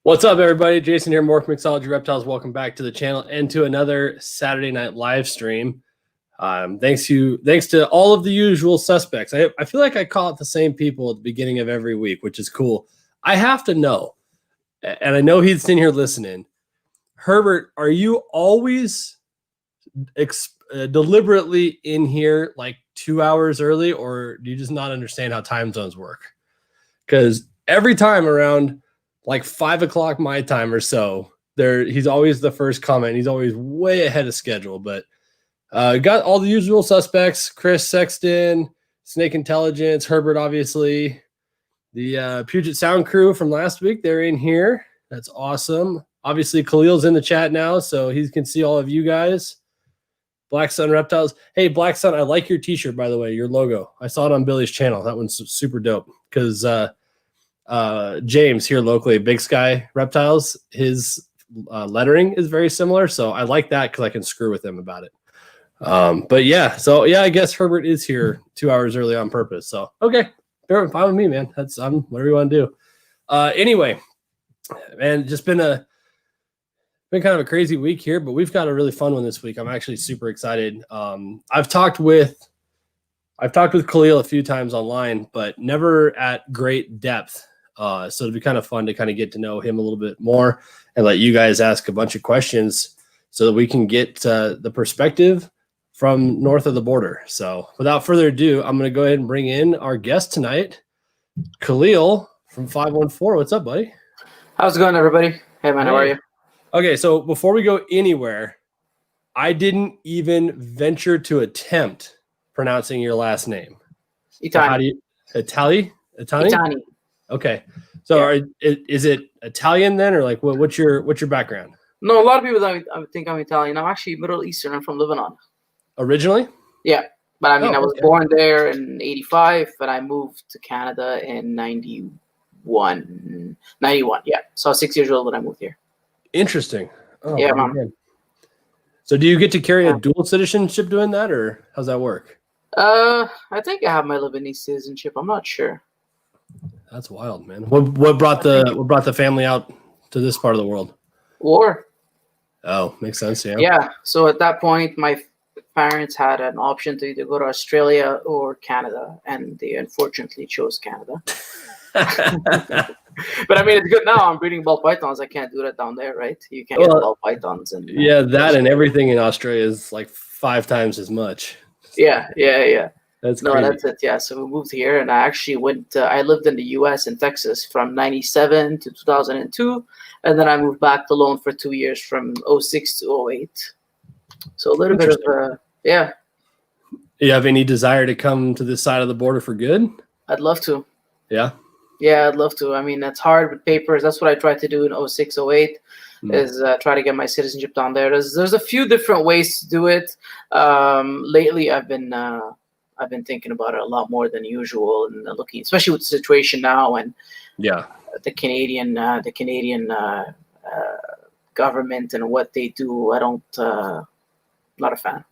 What's up, everybody? Jason here, Morph, Mixology, Reptiles. Welcome back to the channel and to another Saturday night live stream. Thanks to all of the usual suspects. I feel like I call it the same people at the beginning of every week, which is cool. I have to know, and I know he's sitting here listening. Herbert, are you always deliberately in here like 2 hours early, or do you just not understand how time zones work? Because every time around like 5 o'clock my time or so, he's always the first comment. He's always way ahead of schedule. But got all the usual suspects: Chris, Sexton, Snake Intelligence, Herbert, obviously. The Puget Sound crew from last week, they're in here. That's awesome. Obviously, Khalil's in the chat now, so he can see all of you guys. Black Sun Reptiles. Hey, Black Sun, I like your t-shirt, by the way, your logo. I saw it on Billy's channel. That one's super dope because James here locally, Big Sky Reptiles, his lettering is very similar, so I like that because I can screw with him about it. But yeah, so yeah, I guess Herbert is here 2 hours early on purpose. So okay, fine with me, man. That's whatever you want to do. Anyway, man, just been kind of a crazy week here, but we've got a really fun one this week. I'm actually super excited. I've talked with Khalil a few times online, but never at great depth. So it'd be kind of fun to kind of get to know him a little bit more and let you guys ask a bunch of questions so that we can get the perspective from north of the border. So without further ado, I'm going to go ahead and bring in our guest tonight, Khalil from 514. What's up, buddy? How's it going, everybody? Hey, man, how are you? Okay, so before we go anywhere, I didn't even venture to attempt pronouncing your last name. ITANI. So how do you ITANI? Okay. So is it Italian then, or like what's your background? No, a lot of people think I'm Italian. I'm actually Middle Eastern. I'm from Lebanon. Originally? Yeah. But I mean, I was born there in 85, but I moved to Canada in 91. Yeah. So I was 6 years old when I moved here. Interesting. Oh, yeah, man. So do you get to carry a dual citizenship doing that, or how's that work? I think I have my Lebanese citizenship. I'm not sure. That's wild, man. What brought the family out to this part of the world? War. Oh, makes sense. Yeah. Yeah. So at that point, my parents had an option to either go to Australia or Canada, and they unfortunately chose Canada. But I mean, it's good now. I'm breeding ball pythons. I can't do that down there, right? You can't get ball pythons. And yeah, that and everything in Australia is like 5 times as much. Yeah. That's crazy. That's it. Yeah, so we moved here, and I actually went. I lived in the U.S. in Texas from '97 to 2002, and then I moved back alone for 2 years from 06 to 08. So a little bit of yeah. You have any desire to come to this side of the border for good? I'd love to. Yeah. Yeah, I'd love to. I mean, it's hard with papers. That's what I tried to do in 06, 08, is try to get my citizenship down there. There's a few different ways to do it. Lately, I've been thinking about it a lot more than usual, and looking, especially with the situation now, and the Canadian government and what they do. I don't, not a fan.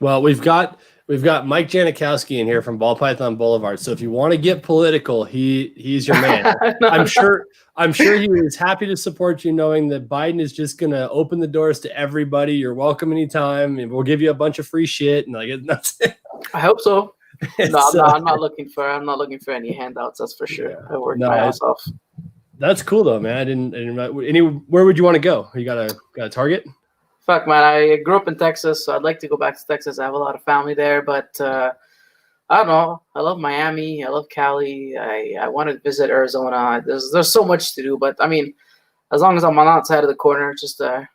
Well, we've got Mike Janikowski in here from Ball Python Boulevard. So if you want to get political, he's your man. I'm sure he is happy to support you, knowing that Biden is just going to open the doors to everybody. You're welcome anytime, and we'll give you a bunch of free shit. And like that's it. I hope so. No, I'm not looking for any handouts. That's for sure. Yeah. I worked my ass off. That's cool though, man. I didn't. Where would you want to go? You got a target? Fuck, man. I grew up in Texas, so I'd like to go back to Texas. I have a lot of family there, but I don't know. I love Miami. I love Cali. I wanted to visit Arizona. There's so much to do, but I mean, as long as I'm on the outside of the corner, just a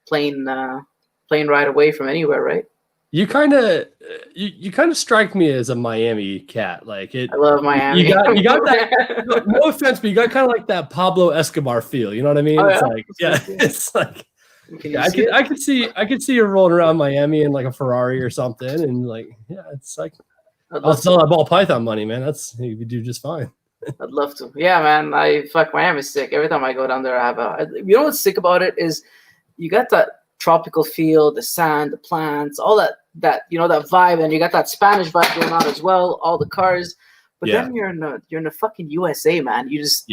plane ride away from anywhere, right? You kind of strike me as a Miami cat. Like it. I love Miami. You got that. No offense, but you got kind of like that Pablo Escobar feel. You know what I mean? Oh, It's like. I could see you rolling around Miami in like a Ferrari or something, and like, yeah, it's like I'll sell that ball python money, man. You could do just fine. I'd love to. Yeah, man. Miami's sick. Every time I go down there, I have you know what's sick about it is you got that tropical feel, the sand, the plants, all that that vibe, and you got that Spanish vibe going on as well. All the cars, but then you're in the fucking USA, man. You just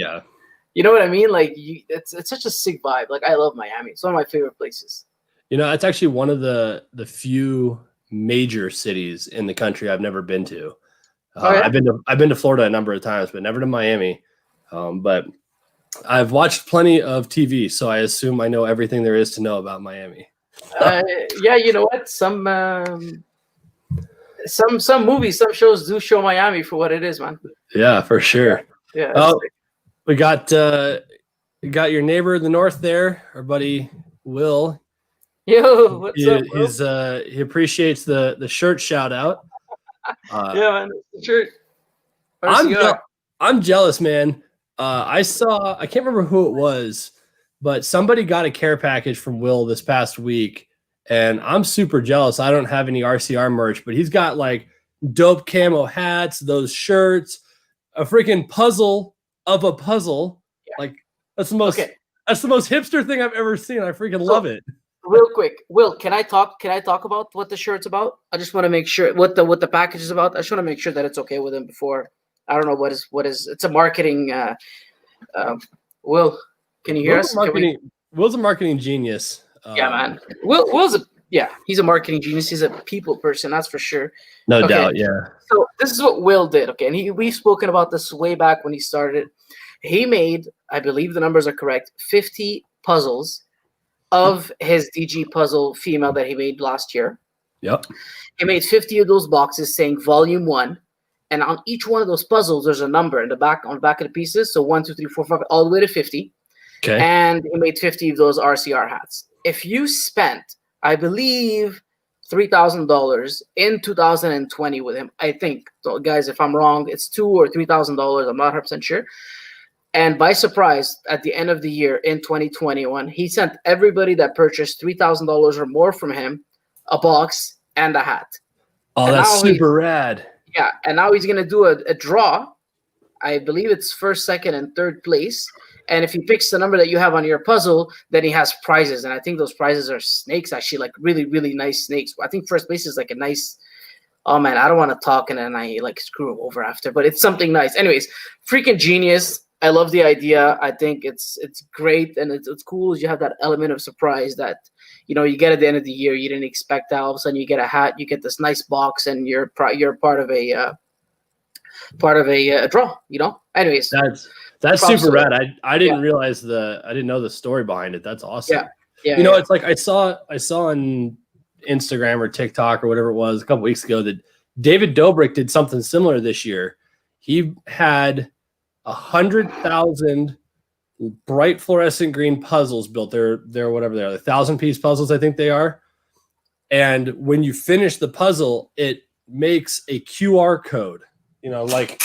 You know what I mean? Like, it's such a sick vibe. Like, I love Miami. It's one of my favorite places. You know, it's actually one of the few major cities in the country I've never been to. Oh, yeah? I've been to Florida a number of times, but never to Miami. But I've watched plenty of TV, so I assume I know everything there is to know about Miami. Yeah, you know what? Some movies, some shows do show Miami for what it is, man. Yeah, for sure. Yeah. Oh, we got your neighbor in the north there, our buddy Will. Yo, what's up, bro? He appreciates the shirt shout out. Yeah, man, the shirt. I'm jealous, man. I can't remember who it was, but somebody got a care package from Will this past week, and I'm super jealous. I don't have any RCR merch, but he's got like dope camo hats, those shirts, a freaking puzzle of a puzzle. Yeah. Like that's the most hipster thing I've ever seen. I freaking love it. Real quick, Will, can I talk about what the shirt's about? I just want to make sure what the package is about. I just want to make sure that it's okay with him before. I don't know what is it's a marketing Will, can you hear us? Will's a marketing genius. Yeah, man. He's a marketing genius. He's a people person, that's for sure. No doubt, yeah. So this is what Will did, okay? And we've spoken about this way back when he started. He made, I believe the numbers are correct, 50 puzzles of his DG puzzle female that he made last year. Yep. He made 50 of those boxes saying volume 1. And on each one of those puzzles, there's a number on the back of the pieces. So 1, 2, 3, 4, 5, all the way to 50. Okay. And he made 50 of those RCR hats. If you spent, I believe, $3,000 in 2020 with him, I think, so guys, if I'm wrong, it's $2,000 or $3,000. I'm not 100% sure. And by surprise, at the end of the year in 2021, he sent everybody that purchased $3,000 or more from him a box and a hat. Oh, and that's super rad. Yeah, and now he's going to do a draw. I believe it's first, second, and third place. And if he picks the number that you have on your puzzle, then he has prizes. And I think those prizes are snakes, actually, like really, really nice snakes. I think first place is like a nice – oh, man, I don't want to talk and then I like screw him over after. But it's something nice. Anyways, freaking genius. I love the idea. I think it's great, and it's cool. You have that element of surprise that, you know, you get at the end of the year. You didn't expect that. All of a sudden, you get a hat, you get this nice box, and you're part of a draw. You know. Anyways, that's super rad. I didn't realize I didn't know the story behind it. That's awesome. Yeah. You know, it's like I saw on Instagram or TikTok or whatever it was a couple weeks ago that David Dobrik did something similar this year. He had 100,000 bright fluorescent green puzzles built. They're whatever they are, 1,000-piece puzzles, I think they are. And when you finish the puzzle, it makes a QR code, you know, like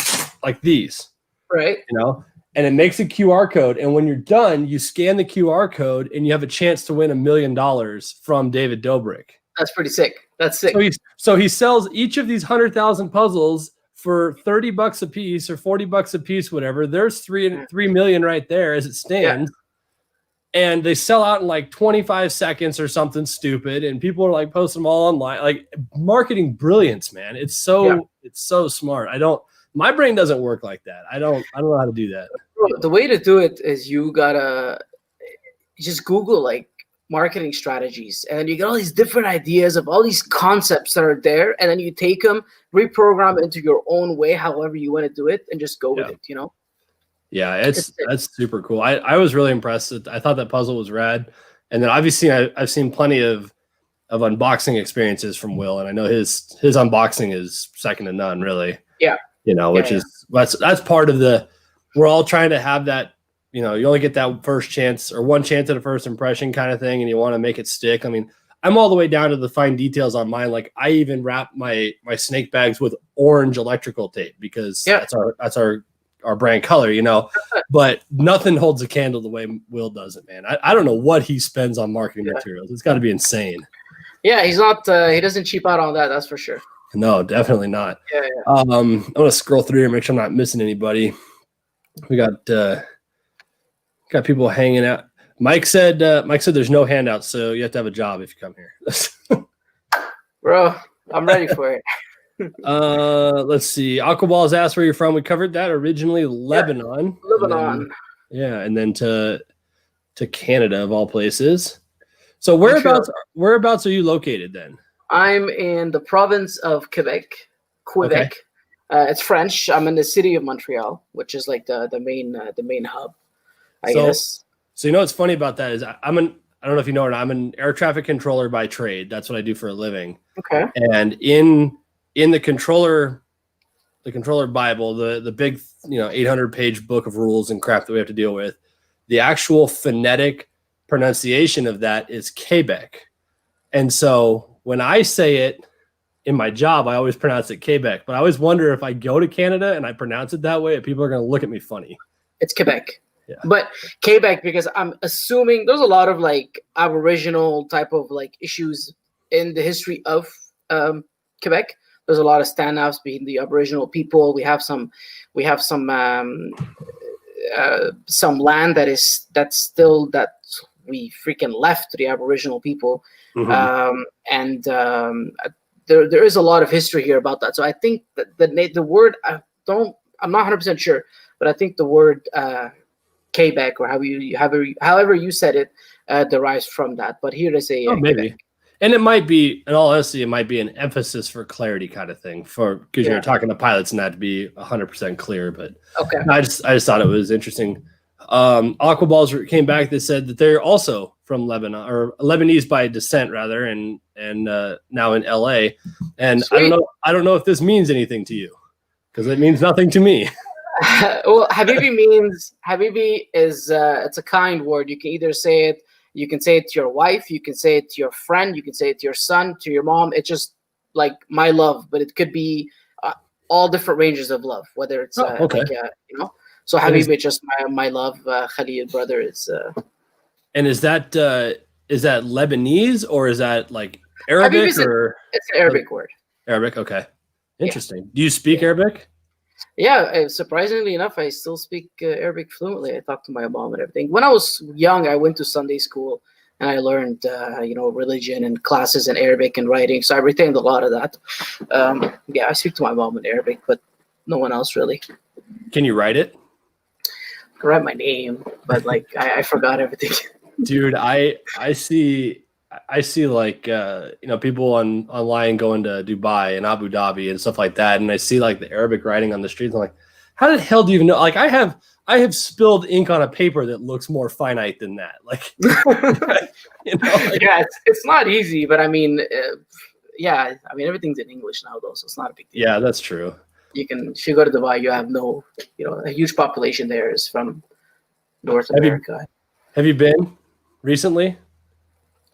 these, right? You know, and it makes a QR code. And when you're done, you scan the QR code and you have a chance to win $1 million from David Dobrik. That's pretty sick. That's sick. So he sells each of these 100,000 puzzles for $30 a piece or $40 a piece, whatever. There's 3 million right there as it stands. Yeah. And they sell out in like 25 seconds or something stupid. And people are like posting them all online, like marketing brilliance, man. It's so smart. My brain doesn't work like that. I don't know how to do that. The way to do it is you gotta just Google like marketing strategies, and then you get all these different ideas of all these concepts that are there, and then you take them, reprogram into your own way, however you want to do it, and just go with it, you know? Yeah, that's super cool. I was really impressed. I thought that puzzle was rad. And then obviously I've seen plenty of unboxing experiences from Will, and I know his unboxing is second to none, really. Yeah. You know, which is that's part of we're all trying to have that. You know, you only get that first chance or one chance at a first impression kind of thing, and you want to make it stick. I mean, I'm all the way down to the fine details on mine. Like I even wrap my snake bags with orange electrical tape because that's our brand color, you know. But nothing holds a candle the way Will does it, man. I don't know what he spends on marketing materials. It's got to be insane. Yeah, he's not. He doesn't cheap out on that. That's for sure. No, definitely not. Yeah. I'm gonna scroll through here, make sure I'm not missing anybody. We got people hanging out. Mike said there's no handouts, so you have to have a job if you come here. Bro, I'm ready for it. Let's see. Aquaball's asked where you're from. We covered that originally. Lebanon. Lebanon. Yeah, and then to Canada of all places. So Montreal. whereabouts are you located then? I'm in the province of Quebec. Okay. Quebec. It's French. I'm in the city of Montreal, which is like the main hub, I So guess. so you know what's funny about that is I don't know if you know it, I'm an air traffic controller by trade. That's what I do for a living. Okay. And in the controller Bible, the big 800-page book of rules and crap that we have to deal with, the actual phonetic pronunciation of that is Quebec. And so when I say it in my job, I always pronounce it Quebec. But I always wonder if I go to Canada and I pronounce it that way, people are going to look at me funny. It's Quebec. Yeah. But Quebec, because I'm assuming there's a lot of like Aboriginal type of like issues in the history of Quebec. There's a lot of standoffs between the Aboriginal people. We have some land that we freaking left to the Aboriginal people. Mm-hmm. There is a lot of history here about that. So I think that the word, I'm not 100% sure, but I think the word Quebec, or however you said it, derives from that. But here they say Maybe. Quebec. And it might be, in all honesty, it might be an emphasis for clarity kind of thing, because you're talking to pilots and that to be 100% clear. But okay, I just thought it was interesting. Aquaballs came back. They said that they're also from Lebanon, or Lebanese by descent rather, and now in LA. And Sweet. I don't know if this means anything to you, because it means nothing to me. Well, Habibi is it's a kind word. You can either say it. You can say it to your wife. You can say it to your friend. You can say it to your son, to your mom. It's just like my love, but it could be all different ranges of love. Whether it's okay. So Habibi, just my love. Khalil, brother, is. And is that Lebanese, or is that like Arabic, it's an Arabic word. Arabic, okay, interesting. Yeah. Do you speak Arabic? Yeah, surprisingly enough, I still speak Arabic fluently. I talk to my mom and everything. When I was young, I went to Sunday school and I learned, religion and classes in Arabic and writing. So I retained a lot of that. I speak to my mom in Arabic, but no one else really. Can you write it? I can write my name, but like I forgot everything. Dude, I see like people online going to Dubai and Abu Dhabi and stuff like that, and I see like the Arabic writing on the streets. I'm like, how the hell do you even know? Like I have spilled ink on a paper that looks more finite than that. Like, yeah, it's not easy, but I mean, everything's in English now though, so it's not a big deal. Yeah, that's true. If you go to Dubai, you have a huge population there is from North America. Have you been recently?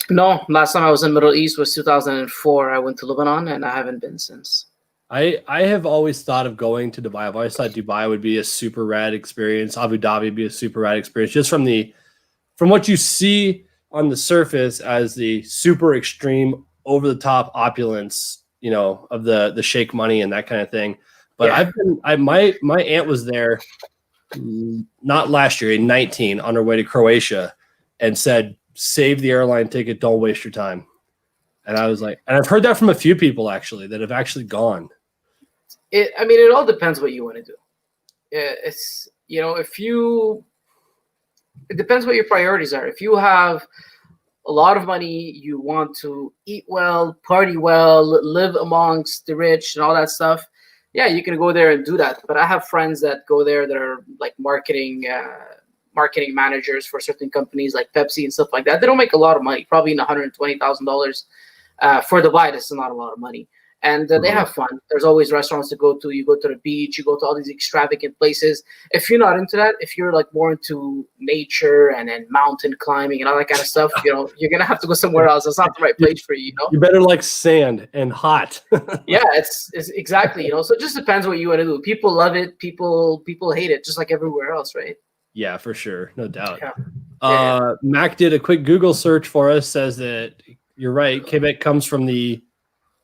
No, last time I was in Middle East was 2004. I went to Lebanon, and I haven't been since. I have always thought of going to Dubai. I've always thought Dubai would be a super rad experience. Abu Dhabi would be a super rad experience, just from what you see on the surface as the super extreme, over the top opulence, of the sheikh money and that kind of thing. But my aunt was there, not last year, in 2019, on her way to Croatia, and said, save the airline ticket, don't waste your time. And I was like, and I've heard that from a few people actually that have actually gone. It all depends what you want to do. It depends what your priorities are. If you have a lot of money, you want to eat well, party well, live amongst the rich and all that stuff, yeah, you can go there and do that. But I have friends that go there that are like marketing managers for certain companies like Pepsi and stuff like that. They don't make a lot of money, probably in $120,000 for Dubai. That's not a lot of money. And they have fun. There's always restaurants to go to. You go to the beach. You go to all these extravagant places. If you're not into that, if you're like more into nature and mountain climbing and all that kind of stuff, you're going to have to go somewhere else. It's not the right place for you, You better like sand and hot. Yeah, it's exactly, So it just depends what you want to do. People love it. People hate it, just like everywhere else, right? Yeah, for sure. No doubt. Yeah. Mac did a quick Google search for us, says that you're right. Quebec comes from the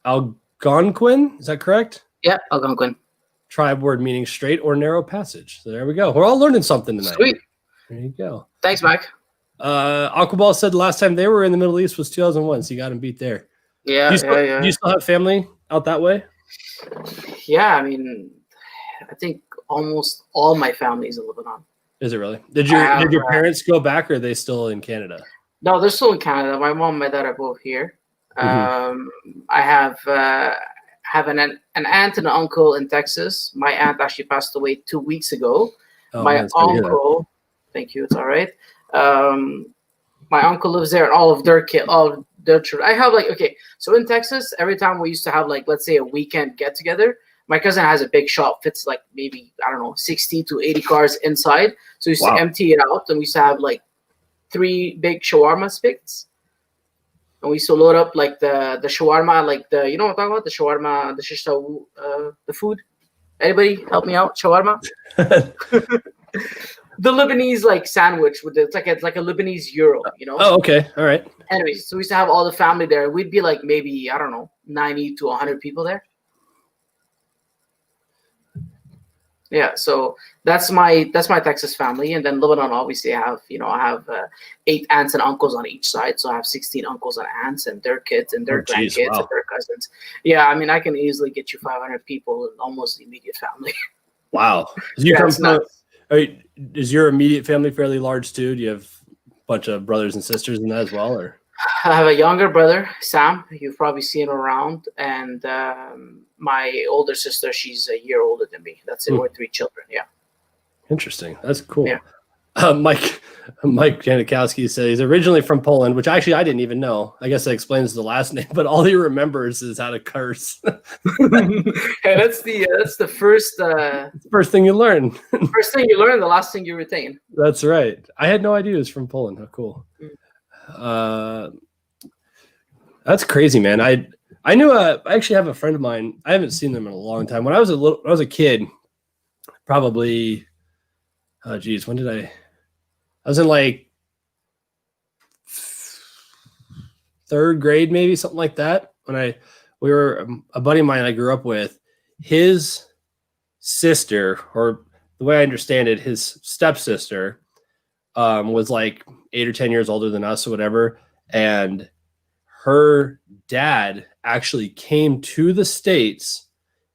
Algonquin. Is that correct? Yeah, Algonquin. Tribe word meaning straight or narrow passage. So there we go. We're all learning something tonight. Sweet. There you go. Thanks, Mac. Aquaball said the last time they were in the Middle East was 2001, so you got him beat there. Yeah, Do you still have family out that way? Yeah, I think almost all my family is in Lebanon. Is it really? Did your parents go back, or are they still in Canada? No, they're still in Canada. My mom and my dad are both here. I have an aunt and an uncle in Texas. My aunt actually passed away 2 weeks ago. Oh, my man, uncle, thank you, it's all right. My uncle lives there, and all of their children. I have so in Texas, every time we used to have let's say a weekend get together, my cousin has a big shop, fits maybe, I don't know, 60 to 80 cars inside. So we used to empty it out, and we used to have 3 big shawarma spits. And we used to load up the shawarma, you know what I'm talking about? The shawarma, the shish the food. Anybody help me out? Shawarma? The Lebanese sandwich with it's like a Lebanese gyro, you know? Oh, okay. All right. Anyways, so we used to have all the family there. We'd be maybe, I don't know, 90 to 100 people there. Yeah, so that's my Texas family, and then Lebanon, obviously, I have 8 aunts and uncles on each side, so I have 16 uncles and aunts and their kids and their grandkids and their cousins. Yeah, I mean, I can easily get you 500 people in almost the immediate family. Wow. Is your immediate family fairly large too? Do you have a bunch of brothers and sisters in that as well, or? I have a younger brother, Sam. You've probably seen him around, and my older sister, she's a year older than me. That's it. We're 3 children. Yeah. Interesting. That's cool. Yeah. Mike Janikowski says he's originally from Poland, which actually I didn't even know. I guess that explains the last name, but all he remembers is how to curse. Hey, that's the first thing you learn. First thing you learn, the last thing you retain. That's right. I had no idea he was from Poland. How cool. That's crazy, man. I knew I actually have a friend of mine. I haven't seen them in a long time. When I was a kid, probably, oh geez, when did I was in 3rd grade, maybe something like that. When we were a buddy of mine I grew up with, his sister, or the way I understand it, his stepsister, was 8 or 10 years older than us or whatever. And her dad actually came to the States,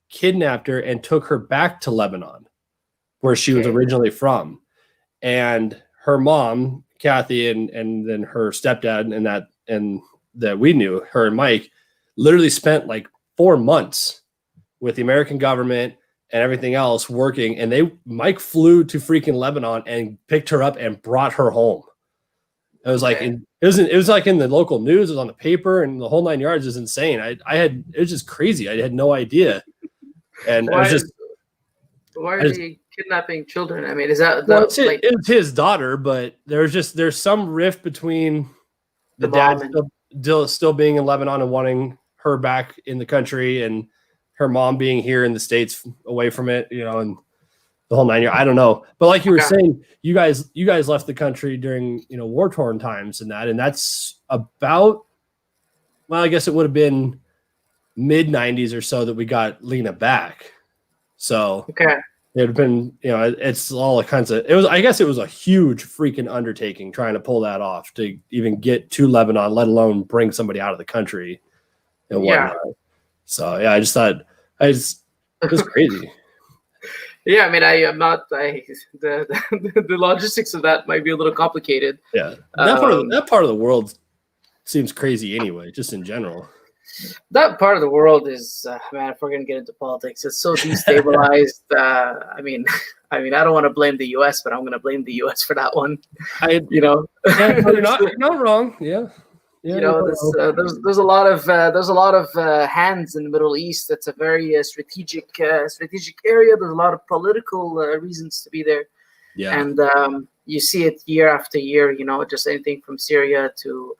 kidnapped her, and took her back to Lebanon, where she was originally from. And her mom, Kathy, and then her stepdad, and that we knew, her and Mike, literally spent 4 months with the American government and everything else working. And Mike flew to freaking Lebanon and picked her up and brought her home. It was it was in the local news. It was on the paper, and the whole 9 yards is insane. It was just crazy. I had no idea. And why are they kidnapping children? I mean, is that it's his daughter, but there's some rift between the dad still being in Lebanon and wanting her back in the country, and her mom being here in the States away from it, and the whole 9 years. I don't know. But like you were saying, you guys left the country during, war-torn times and that's about, well, I guess it would have been mid-90s or so that we got Lena back. So it would have been, it's all kinds of, I guess it was a huge freaking undertaking trying to pull that off, to even get to Lebanon, let alone bring somebody out of the country and whatnot. So yeah, I just thought it was crazy. Yeah, I mean, the logistics of that might be a little complicated. Yeah, that part of the world seems crazy anyway, just in general. That part of the world is, man, if we're gonna get into politics, it's so destabilized. I mean, I don't want to blame the U.S., but I'm going to blame the U.S. for that one. You're not wrong. Yeah. There's a lot of hands in the Middle East. It's a very strategic area. There's a lot of political reasons to be there. Yeah. And you see it year after year. Just anything from Syria to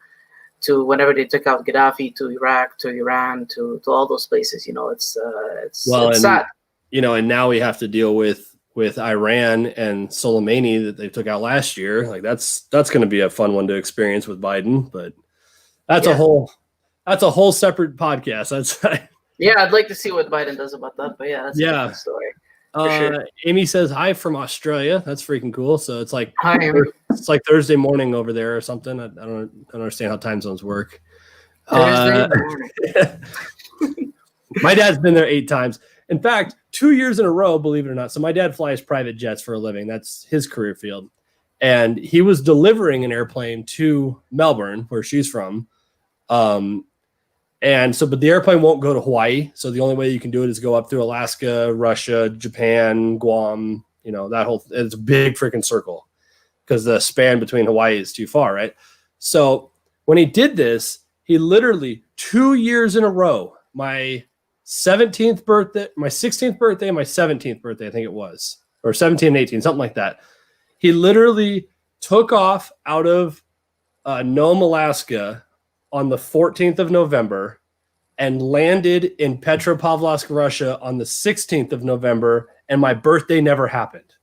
whenever they took out Gaddafi, to Iraq, to Iran, to all those places. It's sad. And now we have to deal with Iran and Soleimani that they took out last year. That's going to be a fun one to experience with Biden, but. That's a whole separate podcast. Yeah, I'd like to see what Biden does about that. But that's a different story. Sure. Amy says hi from Australia. That's freaking cool. So it's hi, Amy. It's Thursday morning over there or something. I don't understand how time zones work. Thursday morning. My dad's been there 8 times. In fact, 2 years in a row, believe it or not. So my dad flies private jets for a living. That's his career field. And he was delivering an airplane to Melbourne, where she's from. And so, but the airplane won't go to Hawaii. So the only way you can do it is go up through Alaska, Russia, Japan, Guam, that whole, it's a big freaking circle because the span between Hawaii is too far, right? So when he did this, he literally 2 years in a row, my 17th birthday, my 16th birthday, my 17th birthday, I think it was, or 17 and 18, something like that. He literally took off out of Nome, Alaska on the 14th of November and landed in Petropavlovsk, Russia on the 16th of November, and my birthday never happened.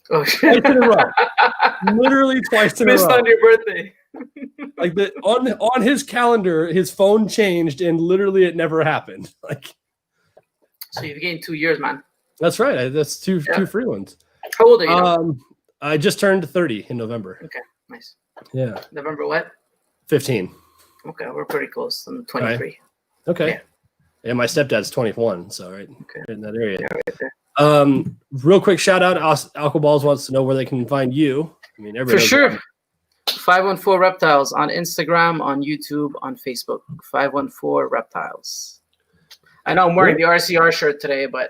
Oh, shit. Twice in a row. Literally twice in a row. Missed on your birthday. Like on his calendar, his phone changed, and literally it never happened. Like, so you've gained 2 years, man. That's right. That's two free ones. How old are you now? I just turned 30 in November. Okay, nice. Yeah. November what? 15. Okay, we're pretty close. I'm 23. Right. Okay. Yeah. And my stepdad's 21, so right in that area. Yeah, right there. Real quick shout out. Alcoballs wants to know where they can find you. I mean, everybody for sure. 514 Reptiles on Instagram, on YouTube, on Facebook. 514 Reptiles. I know I'm wearing the RCR shirt today, but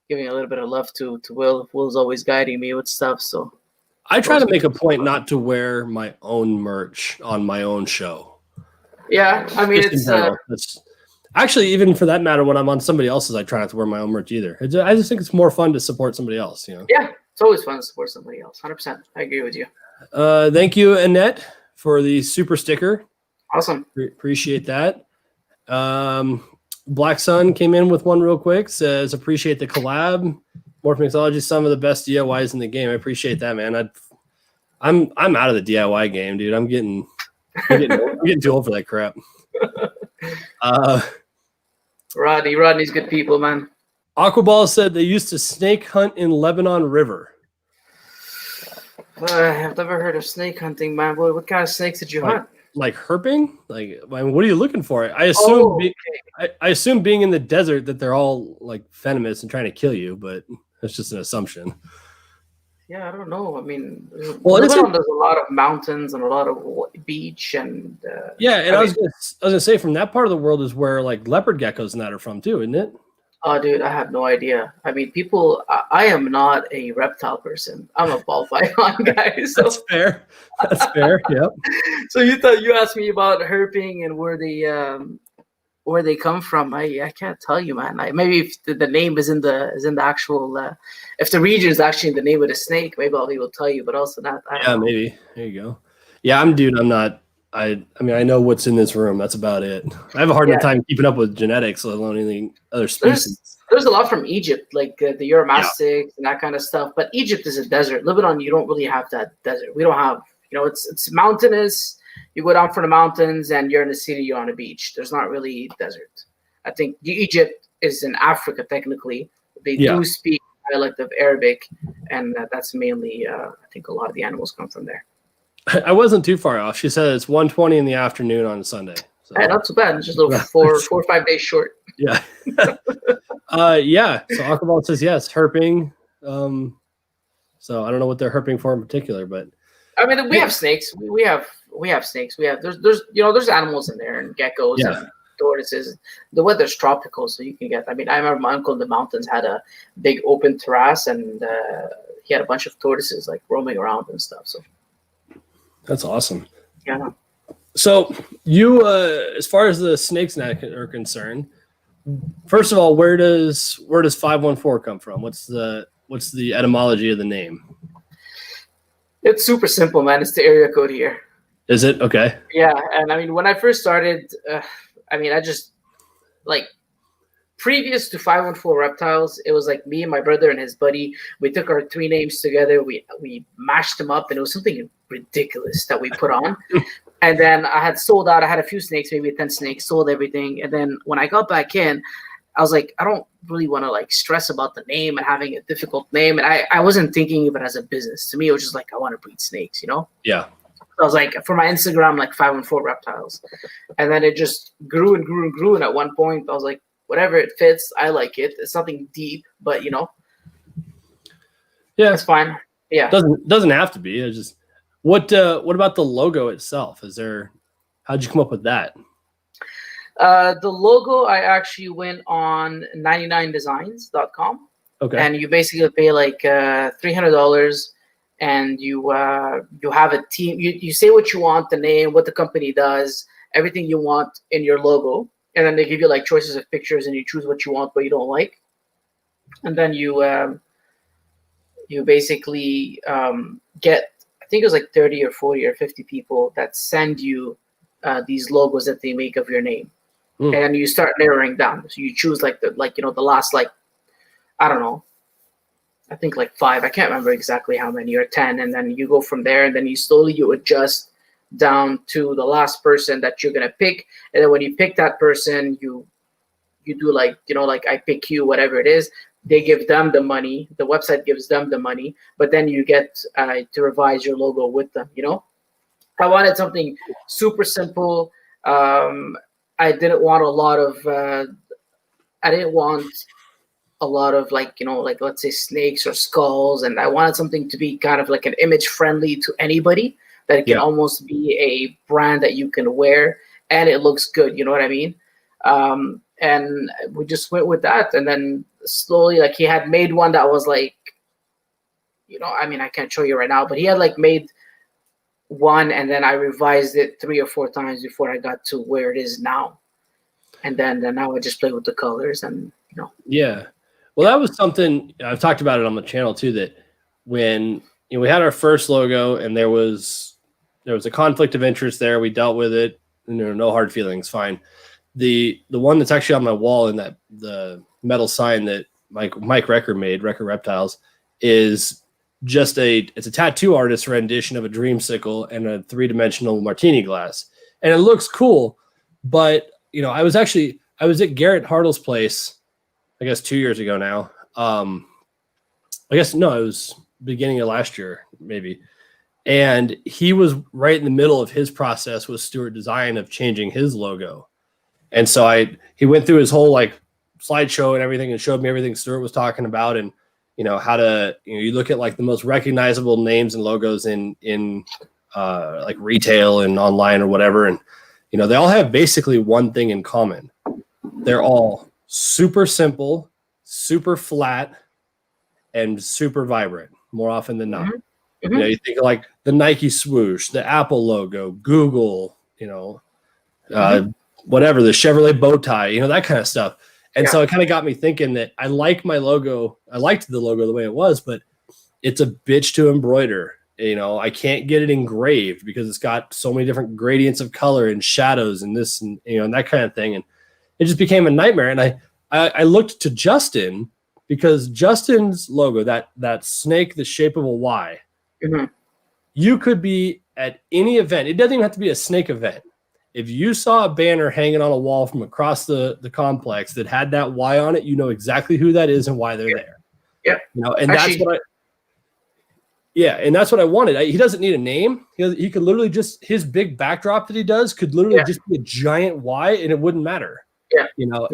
giving a little bit of love to Will. Will's always guiding me with stuff. So I try to make a point not to wear my own merch on my own show. Yeah, I mean, it's actually, even for that matter, when I'm on somebody else's, I try not to wear my own merch either. I just think it's more fun to support somebody else. Yeah, it's always fun to support somebody else. 100%. I agree with you. Thank you, Annette, for the super sticker. Awesome. Appreciate that. Black Sun came in with one real quick. Says appreciate the collab. Morph Mixology, some of the best DIYs in the game. I appreciate that, man. I'm out of the DIY game, dude. I'm getting too old for that crap. Rodney's good people, man. Aquaball said they used to snake hunt in Lebanon River. I've never heard of snake hunting, man. What kind of snakes did you hunt? Like herping? Like, I mean, what are you looking for? I assume I assume being in the desert that they're all like venomous and trying to kill you, but that's just an assumption. Yeah, I don't know. I mean, Lebanon, there's a lot of mountains and a lot of beach and I was gonna say from that part of the world is where like leopard geckos and that are from too, isn't it? Oh, dude, I have no idea. I mean, I am not a reptile person. I'm a ball python guy. So. That's fair. That's fair. Yep. So you asked me about herping and where they come from. I can't tell you, man. Maybe if the name is in the actual, if the region is actually the name of the snake, maybe I'll be able to tell you. But also not. Maybe. There you go. Yeah, I'm not. I mean, I know what's in this room. That's about it. I have a hard time keeping up with genetics, let alone anything other species. There's a lot from Egypt, like the Uromastyx and that kind of stuff. But Egypt is a desert. Lebanon, you don't really have that desert. We don't have, it's mountainous. You go down from the mountains and you're in the city, you're on a beach. There's not really desert. I think Egypt is in Africa, technically. They do speak dialect of Arabic, and that's mainly, I think a lot of the animals come from there. I wasn't too far off. She said it's 1:20 in the afternoon on a Sunday. So. Hey, not too bad. It's just a little 4 or 5 days short. Yeah. So Aquaball says yes, herping. So I don't know what they're herping for in particular, but I mean, we have snakes. We have snakes. There's animals in there and geckos and tortoises. The weather's tropical, so you can get. I mean, I remember my uncle in the mountains had a big open terrace, and he had a bunch of tortoises like roaming around and stuff. So. That's awesome. Yeah. So you, as far as the snakes are concerned, first of all, where does 514 come from? What's the etymology of the name? It's super simple, man. It's the area code here. Is it? Okay. Yeah, and I mean, when I first started, I just previous to 514 Reptiles, it was like me and my brother and his buddy. We took our 3 names together. We mashed them up, and it was something ridiculous that we put on. And then I had sold out. I had a few snakes, maybe 10 snakes, sold everything. And then when I got back in, I was like, I don't really want to stress about the name and having a difficult name. And I wasn't thinking of it as a business. To me, it was just like, I want to breed snakes, Yeah. I was like, for my Instagram, 514 Reptiles. And then it just grew and grew and grew. And at one point, I was like, whatever it fits. I like it. It's nothing deep, but Yeah, it's fine. Yeah. Doesn't have to be. It's just what about the logo itself? How'd you come up with that? The logo, I actually went on 99designs.com. Okay. And you basically pay like $300, and you have a team. You say what you want, the name, what the company does, everything you want in your logo, and then they give you like choices of pictures, and you choose what you want, but you don't like, and then you basically get, I think it was like 30 or 40 or 50 people that send you these logos that they make of your name, and you start narrowing down. So you choose like the last, like, I don't know, I think like 5. I can't remember exactly how many, or 10, and then you go from there, and then you adjust down to the last person that you're gonna pick, and then when you pick that person, you do like like I pick you, whatever it is. They give them the money. The website gives them the money, but then you get to revise your logo with them. I wanted something super simple. I didn't want a lot of. I didn't want a lot of like let's say snakes or skulls, and I wanted something to be kind of like an image friendly to anybody, that it can almost be a brand that you can wear and it looks good. You know what I mean? And we just went with that, and then slowly, like, he had made one that was like, I mean, I can't show you right now, but he had like made one, and then I revised it 3 or 4 times before I got to where it is now. And then now I just play with the colors and Yeah. Well, that was something I've talked about it on the channel too, that when we had our first logo and there was a conflict of interest there, we dealt with it, and there were no hard feelings. Fine. The one that's actually on my wall in that the metal sign that Mike Recker made, Recker Reptiles, is just it's a tattoo artist rendition of a dreamsicle and a 3-dimensional martini glass. And it looks cool, but I was at Garrett Hartle's place, I guess 2 years ago now. I guess no, it was beginning of last year, maybe. And he was right in the middle of his process with Stuart Design of changing his logo. And so he went through his whole like slideshow and everything and showed me everything Stuart was talking about, and how to you look at like the most recognizable names and logos in like retail and online or whatever, and they all have basically one thing in common. They're all super simple, super flat, and super vibrant more often than not. Mm-hmm. You think of like the Nike swoosh, the Apple logo, Google, whatever, the Chevrolet bow tie, that kind of stuff. And so it kind of got me thinking that I like my logo. I liked the logo the way it was, but it's a bitch to embroider. I can't get it engraved because it's got so many different gradients of color and shadows and this and and that kind of thing. And it just became a nightmare. And I looked to Justin, because Justin's logo, that snake, the shape of a Y, you could be at any event. It doesn't even have to be a snake event. If you saw a banner hanging on a wall from across the complex that had that Y on it, you know exactly who that is and why they're there. Yeah. And actually, that's what I wanted. He doesn't need a name. He could literally just, his big backdrop that he does could literally just be a giant Y, and it wouldn't matter.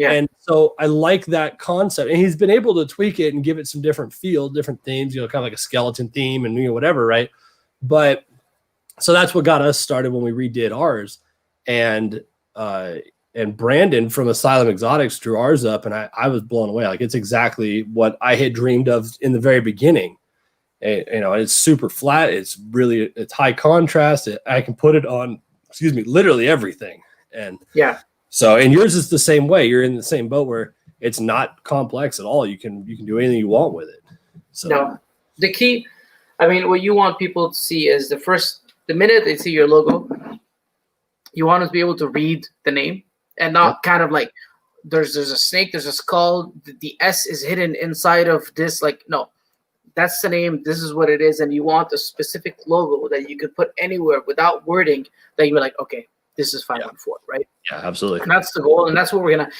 And so I like that concept, and he's been able to tweak it and give it some different feel, different themes, kind of like a skeleton theme and whatever, right? But so that's what got us started when we redid ours, and Brandon from Asylum Exotics drew ours up, and I was blown away. Like, it's exactly what I had dreamed of in the very beginning. It's super flat. It's high contrast. I can put it on, literally everything. And so, and yours is the same way. You're in the same boat where it's not complex at all. You can do anything you want with it. So no, the key, I mean, what you want people to see is the minute they see your logo, you want them to be able to read the name and not kind of like there's a snake, there's a skull, the S is hidden inside of this. Like, no, that's the name. This is what it is. And you want a specific logo that you could put anywhere without wording that you're like, okay, this is 514, right? Yeah, absolutely. And that's the goal. And that's what we're going to,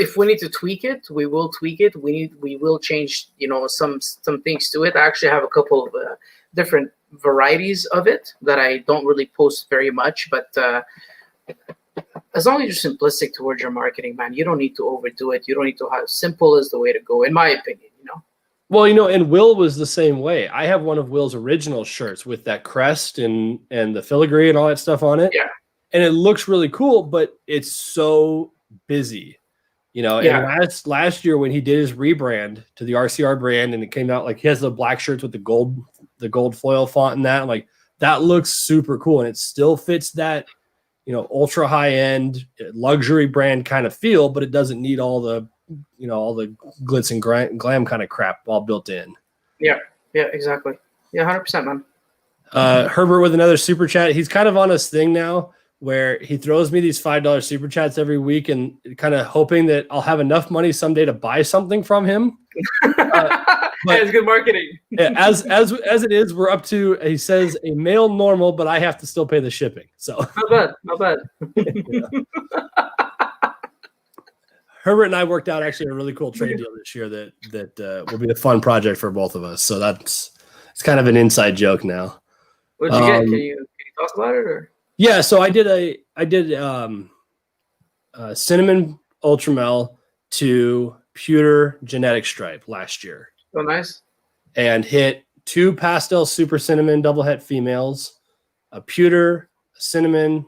if we need to tweak it, we will tweak it. We will change, some things to it. I actually have a couple of different varieties of it that I don't really post very much, but as long as you're simplistic towards your marketing, man, you don't need to overdo it. You don't need to have simple is the way to go, in my opinion, you know? Well, and Will was the same way. I have one of Will's original shirts with that crest and the filigree and all that stuff on it. Yeah. And it looks really cool, but it's so busy, And last year when he did his rebrand to the RCR brand, and it came out like he has the black shirts with the gold foil font and that, like that looks super cool, and it still fits that ultra high end luxury brand kind of feel, but it doesn't need all the glitz and glam kind of crap all built in. Yeah, exactly. Yeah, 100%, man. Herbert with another super chat. He's kind of on his thing now where he throws me these $5 super chats every week and kind of hoping that I'll have enough money someday to buy something from him. But it's good marketing. as it is, we're up to, he says, a male normal, but I have to still pay the shipping. So not bad. Herbert and I worked out actually a really cool trade deal this year that will be a fun project for both of us. So it's kind of an inside joke now. What did you get? Can you talk about it? Or? Yeah, so I did cinnamon ultramel to pewter genetic stripe last year. Oh, nice. And hit 2 pastel super cinnamon double het females, a pewter, a cinnamon,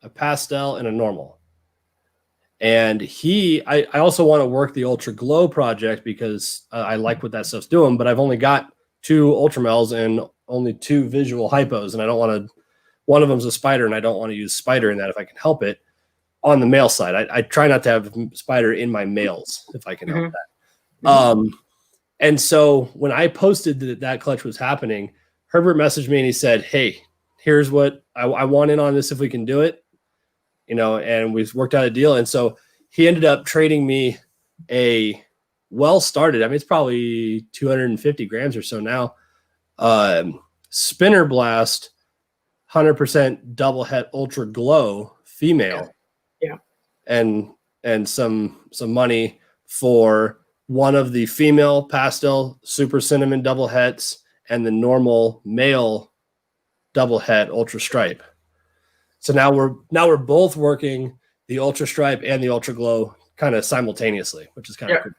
a pastel, and a normal. And I also want to work the Ultra Glow project because I like what that stuff's doing, but I've only got 2 ultramels and only 2 visual hypos, and I don't want to. One of them's a spider, and I don't want to use spider in that if I can help it. On the male side, I try not to have spider in my males if I can help that. And so when I posted that clutch was happening, Herbert messaged me and he said, "Hey, here's what I want in on this if we can do it." And we worked out a deal. And so he ended up trading me a well-started, I mean, it's probably 250 grams or so now, Spinner Blast 100% double het ultra glow female. Yeah. And some money for one of the female pastel super cinnamon double hets and the normal male double het ultra stripe. So now we're both working the ultra stripe and the ultra glow kind of simultaneously, which is kind of cool.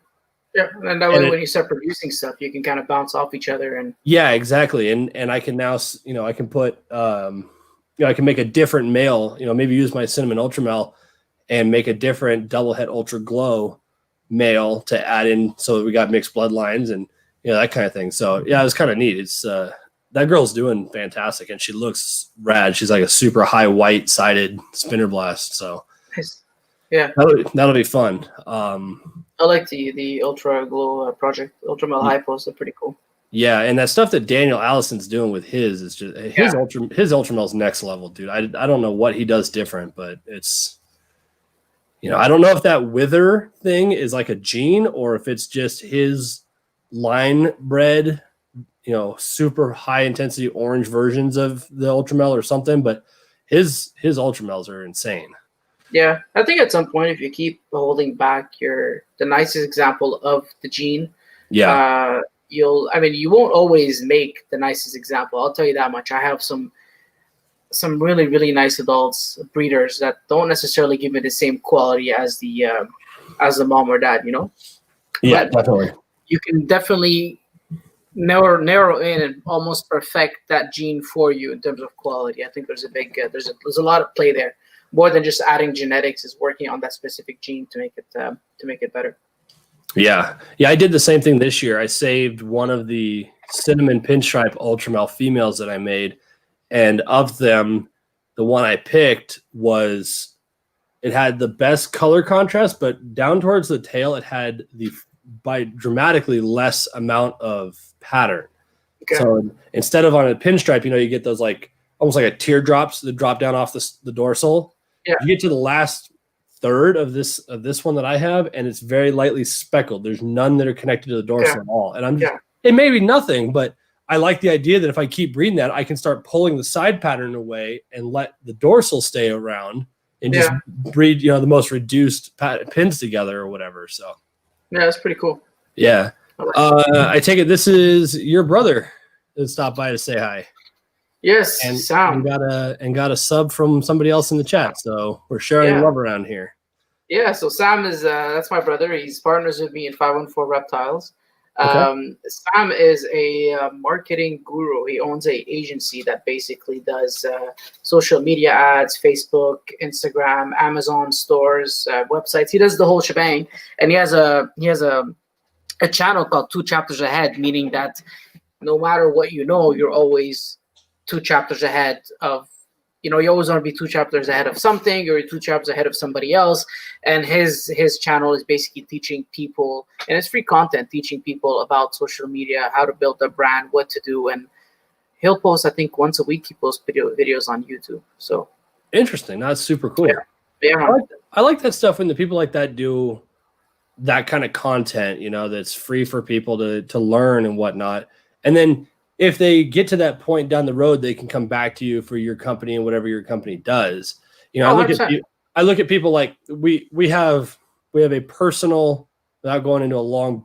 Yeah, and that way when you start producing stuff, you can kind of bounce off each other. And yeah, exactly. And I can now, I can put, I can make a different male, maybe use my cinnamon ultramel and make a different double het ultra glow male to add in so that we got mixed bloodlines and that kind of thing. So yeah, it was kind of neat. It's that girl's doing fantastic and she looks rad. She's like a super high white sided spinner blast. So yeah, that'll be fun. I like the Ultra Glow project. Ultramel hypos are pretty cool. Yeah, and that stuff that Daniel Allison's doing with his is just his Ultramel's next level, dude. I don't know what he does different, but it's I don't know if that wither thing is like a gene or if it's just his line bred, super high intensity orange versions of the Ultramel or something, but his Ultramels are insane. Yeah, I think at some point, if you keep holding back the nicest example of the gene, you won't always make the nicest example. I'll tell you that much. I have some really, really nice adults, breeders that don't necessarily give me the same quality as the mom or dad, Yeah, but definitely. You can definitely narrow in and almost perfect that gene for you in terms of quality. I think there's a big there's a lot of play there. More than just adding genetics is working on that specific gene to make it better. Yeah. I did the same thing this year. I saved one of the cinnamon pinstripe ultramel females that I made, and of them, the one I picked it had the best color contrast, but down towards the tail, it had by dramatically less amount of pattern. Okay. So instead of on a pinstripe, you get those like almost like a teardrops that drop down off the dorsal. Yeah. You get to the last third of this one that I have, and it's very lightly speckled. There's none that are connected to the dorsal at all. And it may be nothing, but I like the idea that if I keep breeding that, I can start pulling the side pattern away and let the dorsal stay around and just breed, the most reduced pins together or whatever. So yeah, that's pretty cool. Yeah. I take it this is your brother that stopped by to say hi. Yes, and Sam. got a sub from somebody else in the chat. So we're sharing love around here. Yeah, so Sam is that's my brother. He's partners with me in 514 Reptiles. Okay. Sam is a marketing guru. He owns a agency that basically does social media ads, Facebook, Instagram, Amazon stores, websites. He does the whole shebang, and he has a channel called Two Chapters Ahead, meaning that no matter what you know, you're always two chapters ahead of, you always want to be two chapters ahead of something, or two chapters ahead of somebody else. And his channel is basically teaching people, and it's free content, teaching people about social media, how to build a brand, what to do. And he'll post, I think once a week, he posts videos on YouTube. So interesting. That's super cool. Yeah. I like that stuff when the people like that do that kind of content, that's free for people to learn and whatnot. And then if they get to that point down the road, they can come back to you for your company and whatever your company does. I look at people like we have a personal, without going into a long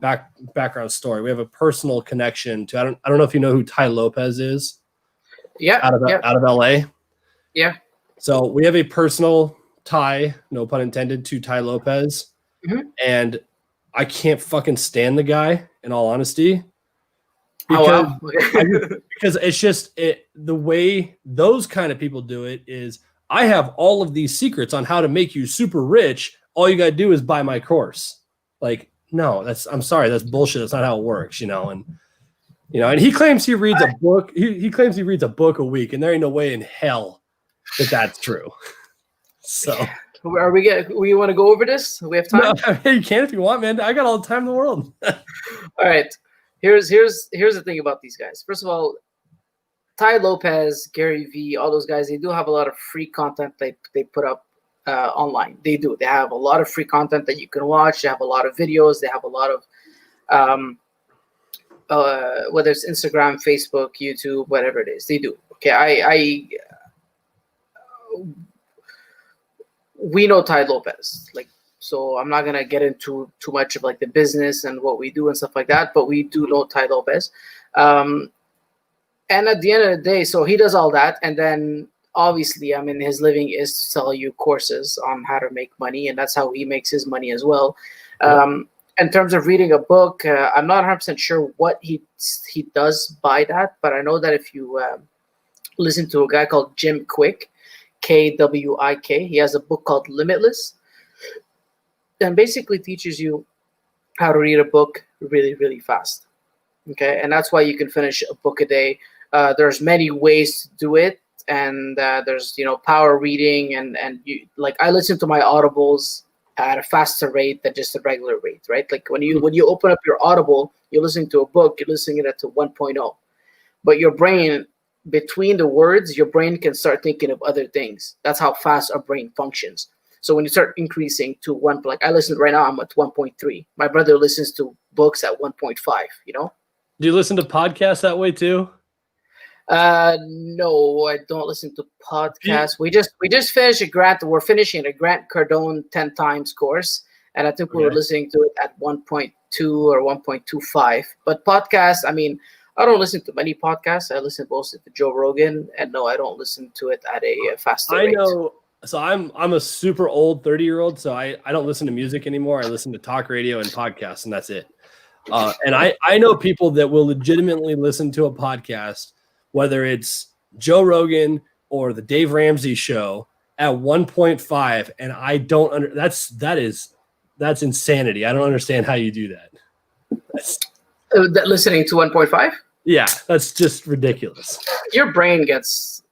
background story, we have a personal connection to, I don't know if you know who Ty Lopez is. Yeah. Out of LA. Yeah. So we have a personal tie, no pun intended, to Ty Lopez. Mm-hmm. And I can't fucking stand the guy, in all honesty. Because it's just the way those kind of people do it is, I have all of these secrets on how to make you super rich. All you got to do is buy my course. Like, no, I'm sorry. That's bullshit. That's not how it works, and he claims he reads a book. He claims he reads a book a week, and there ain't no way in hell that's true. So we want to go over this? We have time? No, you can if you want, man. I got all the time in the world. All right. Here's the thing about these guys. First of all, Ty Lopez, Gary Vee, all those guys, they do have a lot of free content they put up online. They do. They have a lot of free content that you can watch. They have a lot of videos. They have a lot of whether it's Instagram, Facebook, YouTube, whatever it is, they do. Okay, we know Ty Lopez, so I'm not gonna get into too much of the business and what we do and stuff like that, but we do know Ty Lopez. And at the end of the day, so he does all that, and then obviously, his living is to sell you courses on how to make money, and that's how he makes his money as well. In terms of reading a book, I'm not 100% sure what he does by that, but I know that if you listen to a guy called Jim Quick, Kwik, he has a book called Limitless, and basically teaches you how to read a book really, really fast. Okay, and that's why you can finish a book a day. There's many ways to do it, and there's power reading, and I listen to my audibles at a faster rate than just a regular rate, right? Like when you open up your Audible, you're listening to a book, you're listening it to 1.0, but your brain, between the words, your brain can start thinking of other things. That's how fast our brain functions. So when you start increasing to one, like I listen right now, I'm at 1.3. My brother listens to books at 1.5. Do you listen to podcasts that way too? No, I don't listen to podcasts. We just finished a Grant. We're finishing a Grant Cardone 10 times course, and I think we were listening to it at 1.2 or 1.25. But podcasts, I don't listen to many podcasts. I listen mostly to Joe Rogan, and no, I don't listen to it at a faster rate. I know. So I'm a super old 30-year-old, so I don't listen to music anymore. I listen to talk radio and podcasts, and that's it. And I know people that will legitimately listen to a podcast, whether it's Joe Rogan or the Dave Ramsey show, at 1.5, and I don't that's insanity. I don't understand how you do that. Listening to 1.5? Yeah, that's just ridiculous. Your brain gets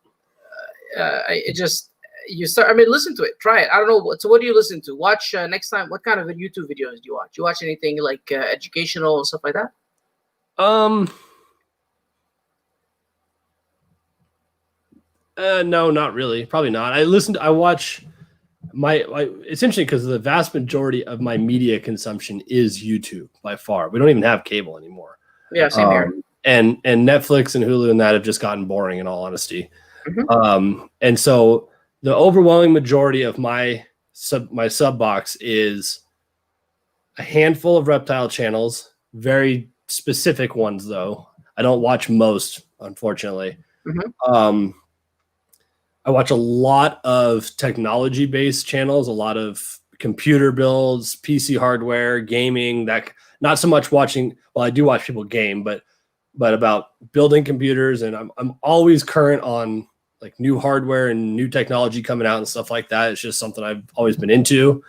you start. Listen to it. Try it. I don't know. So what do you listen to? Watch next time. What kind of YouTube videos do you watch? You watch anything like educational and stuff like that? No, not really. Probably not. I watch it's interesting because the vast majority of my media consumption is YouTube by far. We don't even have cable anymore. Yeah, same here. And Netflix and Hulu and that have just gotten boring, in all honesty. Mm-hmm. And so the overwhelming majority of my sub box is a handful of reptile channels, very specific ones though. I don't watch most, unfortunately. I watch a lot of technology-based channels, a lot of computer builds, PC hardware, gaming. That not so much watching. Well, I do watch people game, but about building computers, and I'm always current on like new hardware and new technology coming out and stuff like that. It's just something I've always been into.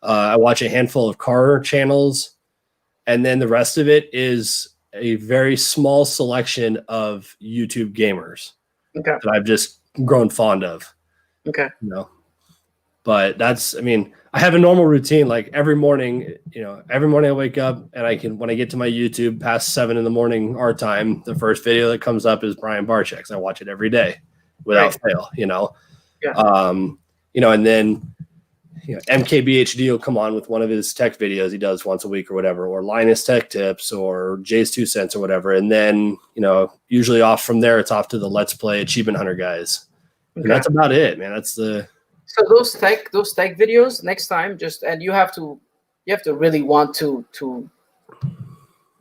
I watch a handful of car channels, and then the rest of it is a very small selection of YouTube gamers that I've just grown fond of. But that's, I mean, I have a normal routine. Like every morning I wake up and when I get to my YouTube past 7 a.m. our time, the first video that comes up is Brian Barczyk's. I watch it every day without fail, and then, MKBHD will come on with one of his tech videos he does once a week or whatever, or Linus Tech Tips or Jay's 2 Cents or whatever. And then, usually off from there, it's off to the Let's Play Achievement Hunter guys. And that's about it, man. So those tech videos next time, and you have to really want to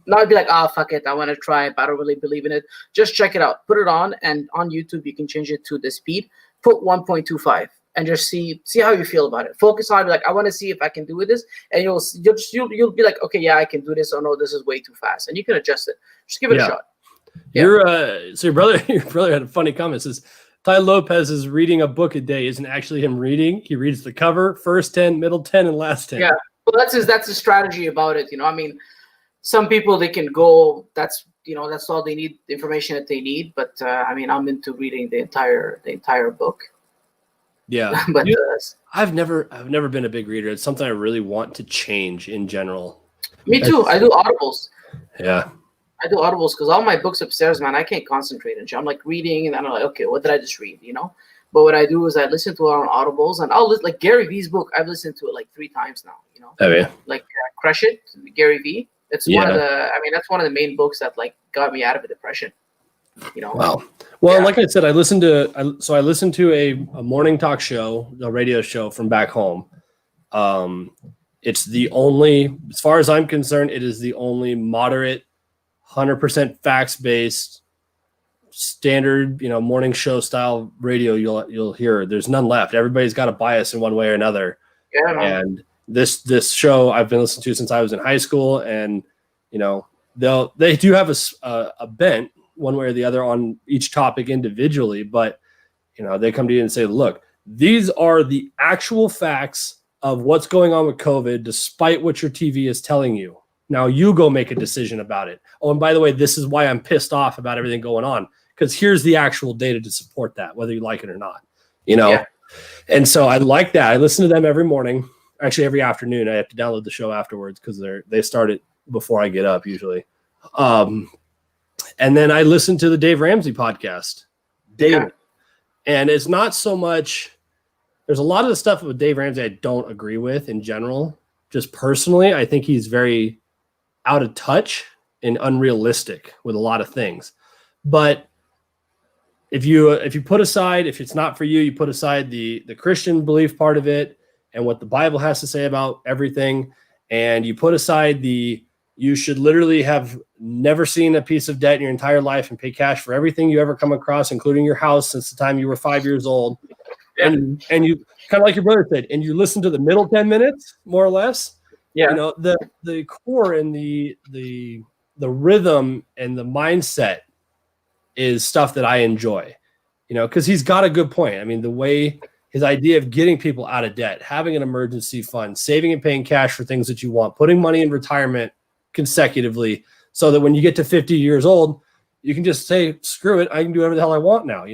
not be like, fuck it, I want to try it, but I don't really believe in it. Just check it out. Put it on, and on YouTube you can change it to the speed. Put 1.25 and just see how you feel about it. Focus on it, like, I want to see if I can do this, and you'll be like, okay, yeah, I can do this, or no, this is way too fast, and you can adjust it. Just give it a shot. So your brother had a funny comment. Says Ty Lopez is reading a book a day. Isn't actually him reading. He reads the cover, first 10, middle 10, and last 10. Yeah, well, that's his strategy about it. I mean, some people, they can go. That's all they need, the information that they need. But I mean, I'm into reading the entire book. Yeah, but I've never been a big reader. It's something I really want to change in general. Me too. I do audibles. Yeah. I do audibles because all my books upstairs, man, I can't concentrate. And I'm like reading, and I'm like, okay, what did I just read? But what I do is I listen to it on audibles, and I'll listen, like Gary V's book. I've listened to it like 3 times now. Oh yeah. Like Crush It, Gary V. It's one of the. I mean, that's one of the main books that like got me out of a depression. Wow. Well, like I said, I listened to a morning talk show, a radio show from back home. It's the only, as far as I'm concerned, it is the only moderate, 100% facts-based, standard, morning show style radio you'll hear. There's none left. Everybody's got a bias in one way or another. Yeah, man. And this show I've been listening to since I was in high school, and they do have a bent one way or the other on each topic individually, but they come to you and say, look, these are the actual facts of what's going on with COVID, despite what your TV is telling you. Now you go make a decision about it. Oh, and by the way, this is why I'm pissed off about everything going on, because here's the actual data to support that, whether you like it or not. Yeah. And so I like that. I listen to them every morning, actually every afternoon. I have to download the show afterwards because they start it before I get up usually. And then I listen to the Dave Ramsey podcast daily. Yeah. And it's not so much, there's a lot of the stuff with Dave Ramsey I don't agree with in general. Just personally, I think he's very out of touch and unrealistic with a lot of things. But if you put aside, if it's not for you, you put aside the Christian belief part of it and what the Bible has to say about everything, and you put aside you should literally have never seen a piece of debt in your entire life and pay cash for everything you ever come across, including your house, since the time you were 5 years old. Yeah. And you kind of like your brother said, and you listen to the middle 10 minutes, more or less. Yeah. The core and the rhythm and the mindset is stuff that I enjoy, because he's got a good point. I mean, the way his idea of getting people out of debt, having an emergency fund, saving and paying cash for things that you want, putting money in retirement consecutively, so that when you get to 50 years old, you can just say, screw it, I can do whatever the hell I want now.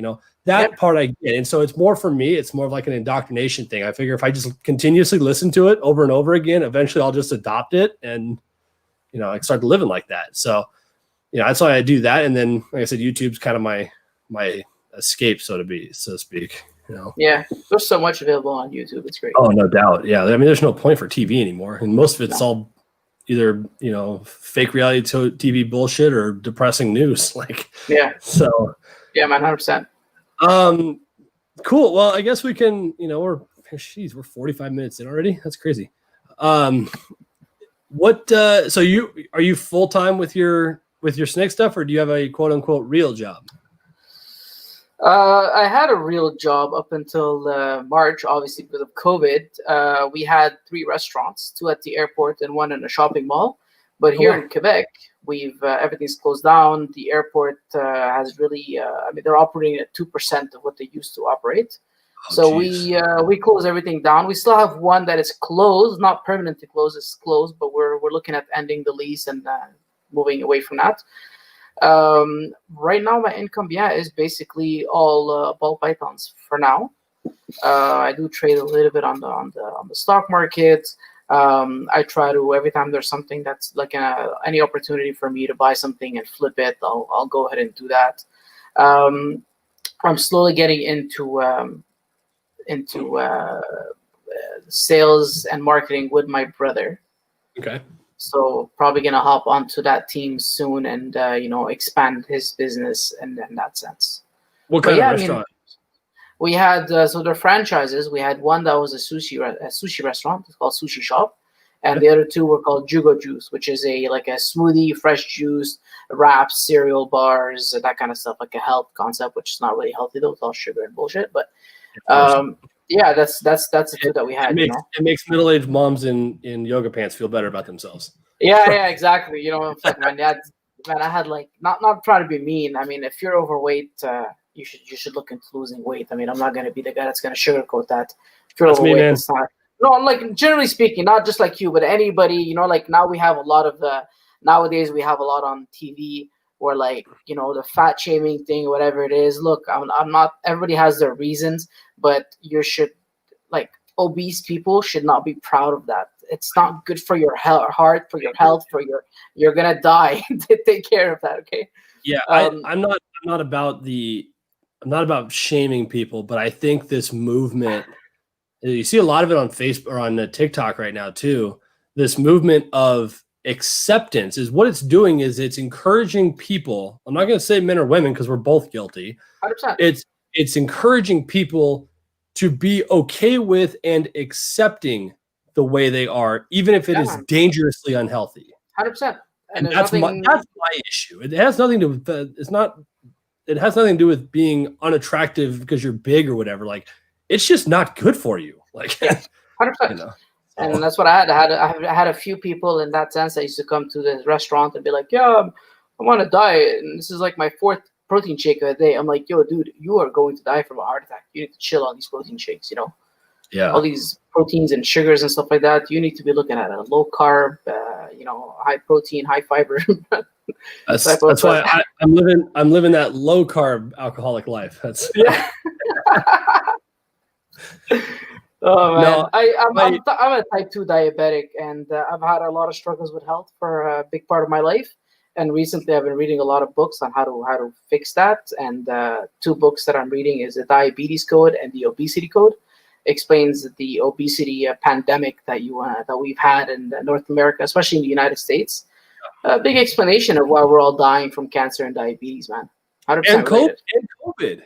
That part I get. And so it's more for me, it's more of like an indoctrination thing. I figure if I just continuously listen to it over and over again, eventually I'll just adopt it and, I start living like that. So, that's why I do that. And then, like I said, YouTube's kind of my escape, so to speak. Yeah, there's so much available on YouTube. It's great. Oh, no doubt. Yeah. I mean, there's no point for TV anymore. And most of it's all either, fake reality TV bullshit or depressing news. So. Yeah, man, 100%. Cool. Well, I guess we can, we're 45 minutes in already. That's crazy. So are you full time with your snake stuff, or do you have a quote unquote real job? I had a real job up until March, obviously because of COVID. We had 3 restaurants, 2 at the airport and 1 in a shopping mall. But Oh, here wow. in Quebec, we've everything's closed down. The airport has really, I mean, they're operating at 2% of what they used to operate. Oh, So geez. we close everything down. We still have 1 that is closed, not permanently closed. It's closed, but we're looking at ending the lease and moving away from that. Right now, my income, yeah, is basically all ball pythons for now. I do trade a little bit on the stock market. I try to every time there's something that's like any opportunity for me to buy something and flip it, I'll go ahead and do that. Um, I'm slowly getting into sales and marketing with my brother. Okay. So probably gonna hop onto that team soon and expand his business in that sense. What But kind of yeah, I mean, restaurant? we had so they're franchises. We had one that was a sushi restaurant. It's called Sushi Shop, and Okay. the other 2 were called Jugo Juice, which is a smoothie, fresh juice, wraps, cereal bars, that kind of stuff, like a health concept, which is not really healthy though. It's all sugar and bullshit. But Of course. yeah, that's the 2 It, that we it had. makes it makes middle-aged moms in yoga pants feel better about themselves. Yeah, exactly. Fuck, man, man, I had like not trying to be mean. I mean, if you're overweight, you should look into losing weight. I mean, I'm not gonna be the guy that's gonna sugarcoat that. If you're That's me, overweight, man. that's not. No, like generally speaking, not just like you, but anybody. Like now we have a lot of nowadays we have a lot on TV where like the fat shaming thing, whatever it is. Look, I'm not. Everybody has their reasons, but you should like obese people should not be proud of that. It's not good for your heart, for your health, you're gonna die. Take care of that, okay? Yeah, Um, I'm not about shaming people, but I think this movement, you see a lot of it on Facebook or on the TikTok right now too. This movement of acceptance is what it's doing is it's encouraging people. I'm not going to say men or women because we're both guilty. 100%. It's encouraging people to be okay with and accepting the way they are, even if it Yeah, is man. dangerously unhealthy. 100%. And And there's that's my nothing. that's my issue. It has nothing to it's not it has nothing to do with being unattractive because you're big or whatever. Like it's just not good for you. Like Yeah, you 100%. know. And So that's what I had. I had a few people in that sense that used to come to the restaurant and be like, "Yeah, I want to diet, and this is like my 4th protein shake of the day." I'm like, "Yo, dude, you are going to die from a heart attack. You need to chill on these protein shakes. All yeah. these proteins and sugars and stuff like that. You need to be looking at a low carb, high protein, high fiber That's type of." that's why I'm living that low carb alcoholic life. That's Yeah. Oh man, no I'm a type 2 diabetic, and I've had a lot of struggles with health for a big part of my life. And recently, I've been reading a lot of books on how to fix that. And 2 books that I'm reading is the Diabetes Code and the Obesity Code. Explains the obesity pandemic that we've had in North America, especially in the United States. A big explanation of why we're all dying from cancer and diabetes, man. 100% and COVID related. and COVID.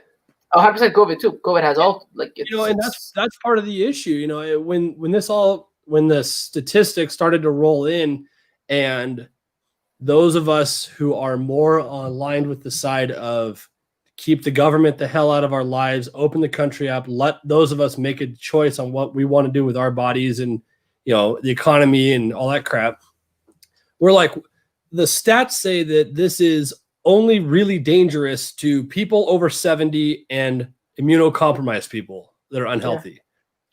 100% COVID too. COVID has all like And that's part of the issue. When the statistics started to roll in, and those of us who are more aligned with the side of keep the government the hell out of our lives, open the country up, let those of us make a choice on what we want to do with our bodies and the economy and all that crap. We're like, the stats say that this is only really dangerous to people over 70 and immunocompromised people that are unhealthy.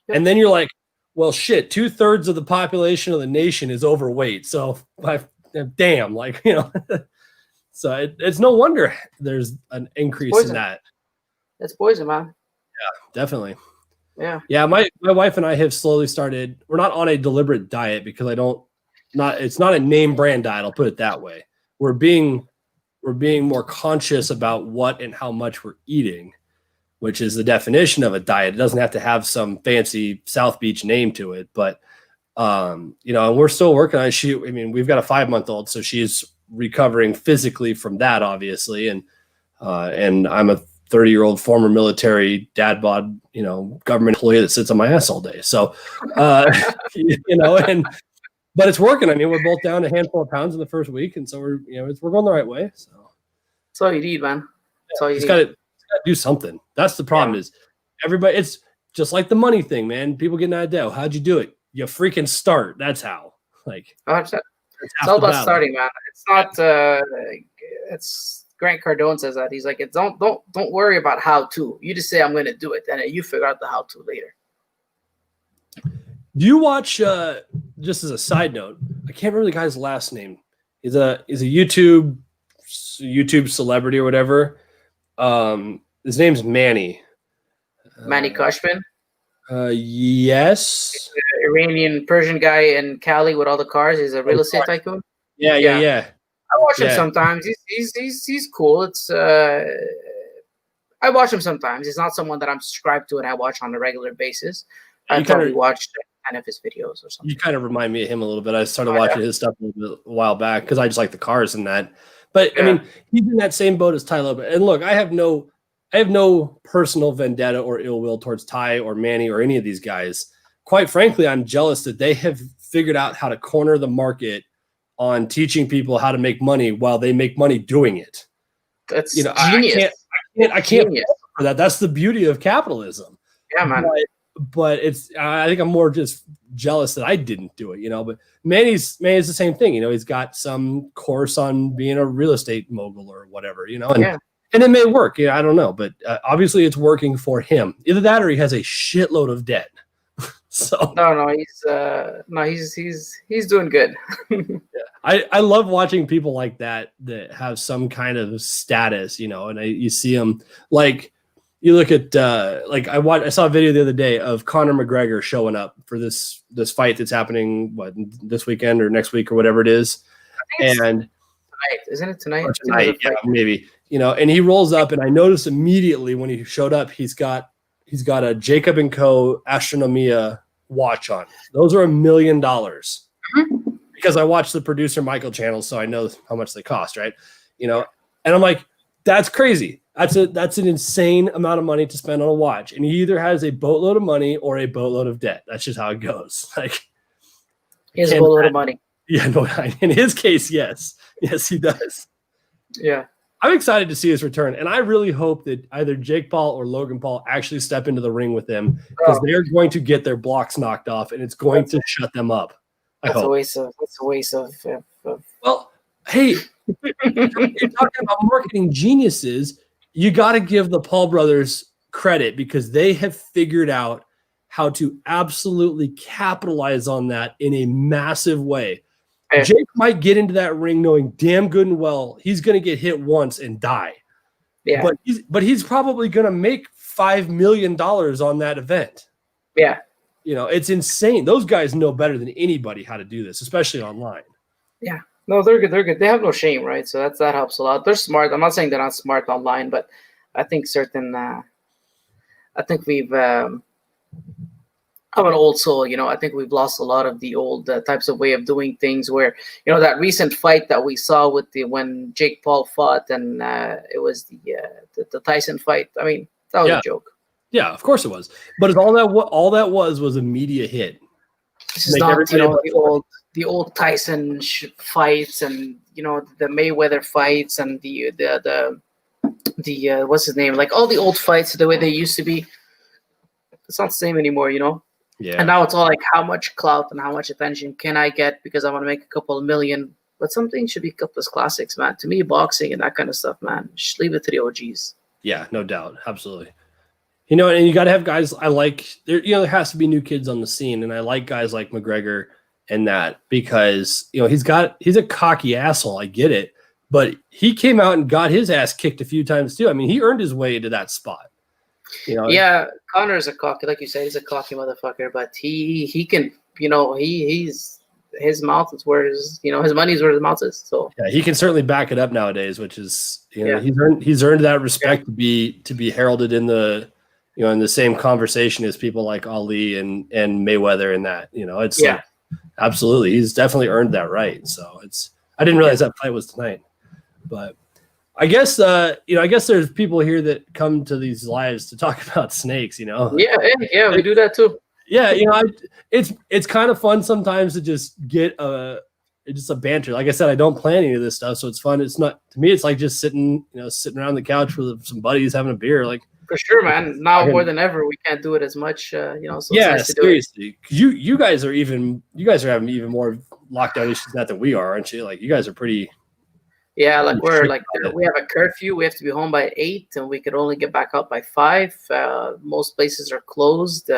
Yep. And then you're like, well, shit, 2/3 of the population of the nation is overweight. So damn, so it's no wonder there's an increase in that. It's poison, man. Definitely. Yeah. Yeah. My wife and I have slowly started, we're not on a deliberate diet because it's not a name brand diet. I'll put it that way. We're being more conscious about what and how much we're eating, which is the definition of a diet. It doesn't have to have some fancy South Beach name to it, but and we're still working on it. We've got a 5-month-old, so she's recovering physically from that, obviously. And I'm a 30-year-old former military dad bod, government employee that sits on my ass all day. So, but it's working. We're both down a handful of pounds in the first week. And so we're going the right way. So That's all you need, man. That's all you need. Got gotta do something. That's the problem. Is everybody? It's just like the money thing, man. People get an idea. How'd you do it? You freaking start. That's how. Like, 100%. It's all about starting, man. It's not. It's Grant Cardone says that. He's like, it's don't worry about how to. You just say I'm going to do it, and then you figure out the how to later. Do you watch? Just as a side note, I can't remember the guy's last name. He's a YouTube celebrity or whatever. His name's Manny. Manny Kashman. Yes. Iranian Persian guy in Cali with all the cars. He's a real estate tycoon. Yeah. I watch him sometimes. He's cool. It's I watch him sometimes. He's not someone that I'm subscribed to and I watch on a regular basis. I probably watched 10 of his videos or something. You kind of remind me of him a little bit. I started watching his stuff a while back because I just like the cars and that. But I mean, he's in that same boat as Ty Lopez. And look, I have no personal vendetta or ill will towards Ty or Manny or any of these guys. Quite frankly, I'm jealous that they have figured out how to corner the market on teaching people how to make money while they make money doing it. That's genius. I can't for that. That's the beauty of capitalism. Yeah, man. But I think I'm more just jealous that I didn't do it, but Manny's the same thing. He's got some course on being a real estate mogul or whatever, and it may work. I don't know, but obviously it's working for him. Either that or he has a shitload of debt. So he's doing good. I love watching people like that have some kind of status, and you see them like. You look at I saw a video the other day of Conor McGregor showing up for this fight that's happening this weekend or next week or whatever it is, and tonight, isn't it tonight? Tonight, yeah, maybe. And he rolls up, and I noticed immediately when he showed up, he's got a Jacob & Co. Astronomia watch on. Those are $1 million because I watch the producer Michael channel, so I know how much they cost, right? And I'm like, that's crazy. That's an insane amount of money to spend on a watch. And he either has a boatload of money or a boatload of debt. That's just how it goes. Like, he has a boatload of money. Yeah, no, in his case, yes. Yes, he does. Yeah. I'm excited to see his return. And I really hope that either Jake Paul or Logan Paul actually step into the ring with him because they're going to get their blocks knocked off and it's going to shut them up. That's a waste of well, hey, you're talking about marketing geniuses. You got to give the Paul brothers credit because they have figured out how to absolutely capitalize on that in a massive way. Hey. Jake might get into that ring knowing damn good and well he's going to get hit once and die. Yeah. But he's probably going to make $5 million on that event. Yeah. It's insane. Those guys know better than anybody how to do this, especially online. Yeah. No, they're good. They're good. They have no shame, right? So that helps a lot. They're smart. I'm not saying they're not smart online, but I think I think we've. I'm an old soul, I think we've lost a lot of the old types of way of doing things. Where that recent fight that we saw with when Jake Paul fought, and it was the Tyson fight. I mean, that was a joke. Yeah, of course it was. But all that was a media hit. This is not the old Tyson fights and the Mayweather fights and the what's his name, like all the old fights the way they used to be. It's not the same anymore, Yeah. And now it's all like how much clout and how much attention can I get because I want to make a couple of million. But something should be kept as classics, man. To me, boxing and that kind of stuff, man, just leave it to the OGs. Yeah, no doubt, absolutely. And you got to have guys. I like there. There has to be new kids on the scene, and I like guys like McGregor and that because he's a cocky asshole. I get it, but he came out and got his ass kicked a few times too. I mean, he earned his way into that spot. Yeah, Connor's a cocky, like you said, he's a cocky motherfucker, but he can, he's his mouth is where his money is where his mouth is. So yeah, he can certainly back it up nowadays, which is he's earned that respect to be heralded in the in the same conversation as people like Ali and Mayweather and that. It's like, absolutely, he's definitely earned that right. So I didn't realize that fight was tonight, but I guess I guess there's people here that come to these lives to talk about snakes. Yeah, we do that too. Yeah, it's kind of fun sometimes to just get a It's just a banter. Like I said, I don't plan any of this stuff, so it's fun. It's not, to me, it's like just sitting around the couch with some buddies having a beer. Like, for sure, man. Now more than ever, we can't do it as much. So it's nice to do it. Seriously. You guys are having even more lockdown issues than we are, aren't you? Like, you guys are pretty. Yeah, like we have a curfew. We have to be home by 8, and we could only get back out by 5. Most places are closed.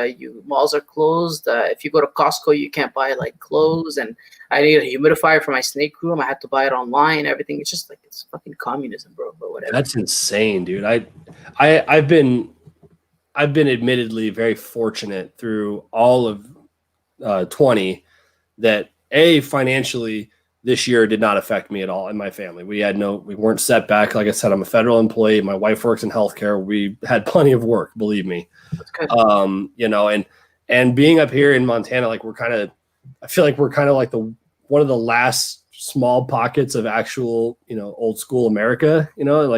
Malls are closed. If you go to Costco, you can't buy like clothes. And I need a humidifier for my snake room. I had to buy it online. Everything. It's just like it's fucking communism, bro. But whatever. That's insane, dude. I've been admittedly very fortunate through all of 20 that financially. This year did not affect me at all in my family. We weren't set back. Like I said, I'm a federal employee. My wife works in healthcare. We had plenty of work, believe me. That's good. And being up here in Montana, like I feel like we're kind of like one of the last small pockets of actual, old school America,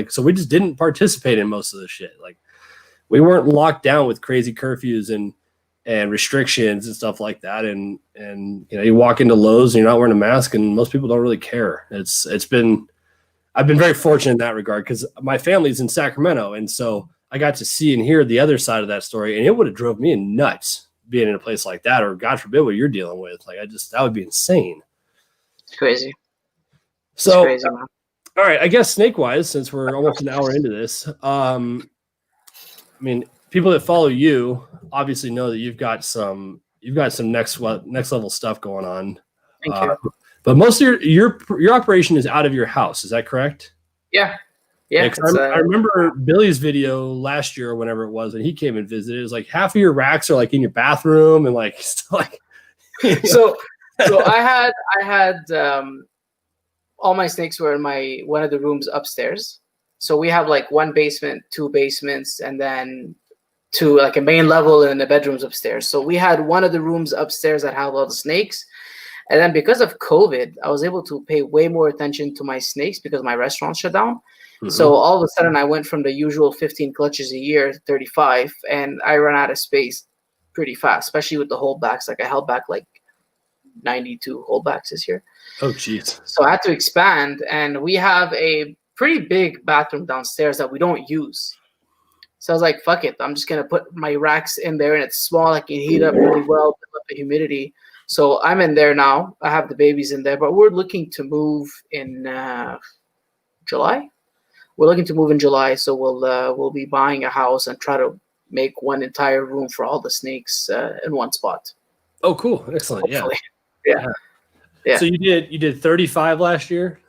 so we just didn't participate in most of the shit. Like, we weren't locked down with crazy curfews and restrictions and stuff like that. And you walk into Lowe's and you're not wearing a mask, and most people don't really care. I've been very fortunate in that regard, because my family's in Sacramento. And so I got to see and hear the other side of that story, and it would have drove me nuts being in a place like that, or God forbid what you're dealing with. Like, that would be insane. It's crazy. So, it's crazy, man. All right, I guess snake wise, since we're almost an hour into this, people that follow you obviously know that you've got some next level stuff going on. Thank you. But most of your operation is out of your house. Is that correct? Yeah. I remember Billy's video last year or whenever it was, and he came and visited. It was like half of your racks are like in your bathroom, and like like. So I had all my snakes were in one of the rooms upstairs. So we have like one basement, 2 basements, and then like a main level and the bedrooms upstairs. So we had one of the rooms upstairs that had all the snakes. And then because of COVID, I was able to pay way more attention to my snakes because my restaurant shut down. Mm-hmm. So all of a sudden I went from the usual 15 clutches a year to 35, and I ran out of space pretty fast, especially with the holdbacks. Like, I held back like 92 holdbacks this year. Oh, jeez. So I had to expand, and we have a pretty big bathroom downstairs that we don't use. So I was like, fuck it. I'm just going to put my racks in there, and it's small. I can heat up really well, build up the humidity. So I'm in there now. I have the babies in there, but we're looking to move in July. We're looking to move in July. So we'll be buying a house and try to make one entire room for all the snakes in one spot. Oh, cool. Excellent. Hopefully. Yeah. So you did 35 last year?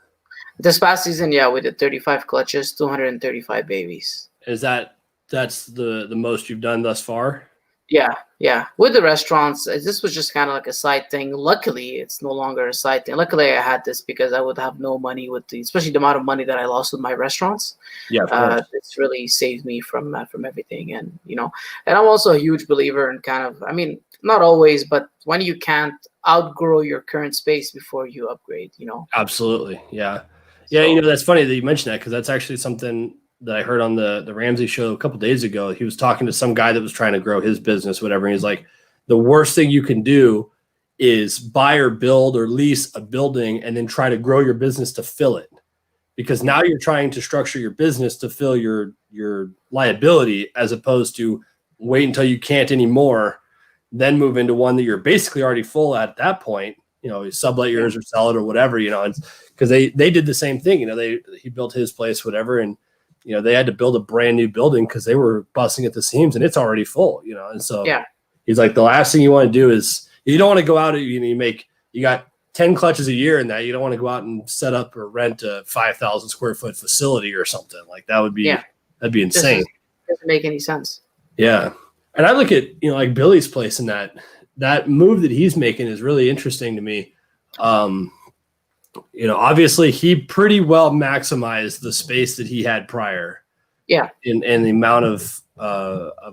This past season, yeah, we did 35 clutches, 235 babies. That's the most you've done thus far? Yeah. With the restaurants, this was just kind of like a side thing. Luckily, it's no longer a side thing. Luckily, I had this because I would have no money especially the amount of money that I lost with my restaurants. Yeah, of course. It's really saved me from everything. And, and I'm also a huge believer in not always, but when you can't outgrow your current space before you upgrade, Absolutely. Yeah. Yeah. That's funny that you mentioned that, because that's actually something that I heard on the Ramsey show a couple of days ago. He was talking to some guy that was trying to grow his business, whatever. And he's like, the worst thing you can do is buy or build or lease a building and then try to grow your business to fill it. Because now you're trying to structure your business to fill your liability, as opposed to wait until you can't anymore, then move into one that you're basically already full at that point, sublet yours or sell it or whatever, because they did the same thing. He built his place, whatever. And, they had to build a brand new building because they were busting at the seams and it's already full, and so he's like, the last thing you want to do is, you don't want to go out and you got 10 clutches a year in that. You don't want to go out and set up or rent a 5,000 square foot facility or something like that. That'd be insane. Doesn't make any sense. Yeah. And I look at, like Billy's place, and that move that he's making is really interesting to me. Obviously he pretty well maximized the space that he had prior. Yeah. And the amount of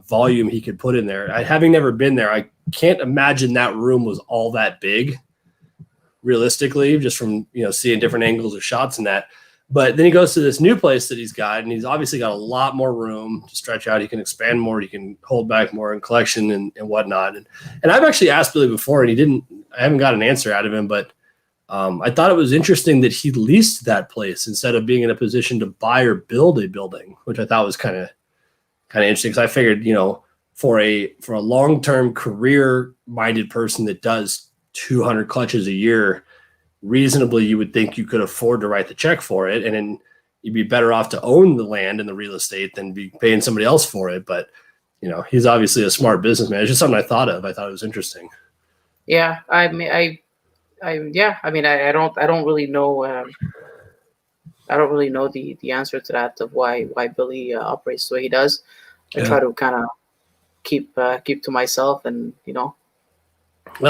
volume he could put in there. Having never been there, I can't imagine that room was all that big, realistically, just from, seeing different angles of shots and that. But then he goes to this new place that he's got, and he's obviously got a lot more room to stretch out. He can expand more. He can hold back more in collection and whatnot. And I've actually asked Billy before, and I haven't got an answer out of him, but I thought it was interesting that he leased that place instead of being in a position to buy or build a building, which I thought was kind of interesting. Because I figured, for a long-term career-minded person that does 200 clutches a year, reasonably you would think you could afford to write the check for it, and then you'd be better off to own the land and the real estate than be paying somebody else for it. But he's obviously a smart businessman. It's just something I thought of. I thought it was interesting. Yeah, I don't really know. I don't really know the answer to that of why Billy operates the way he does. I try to kind of keep to myself, and Well,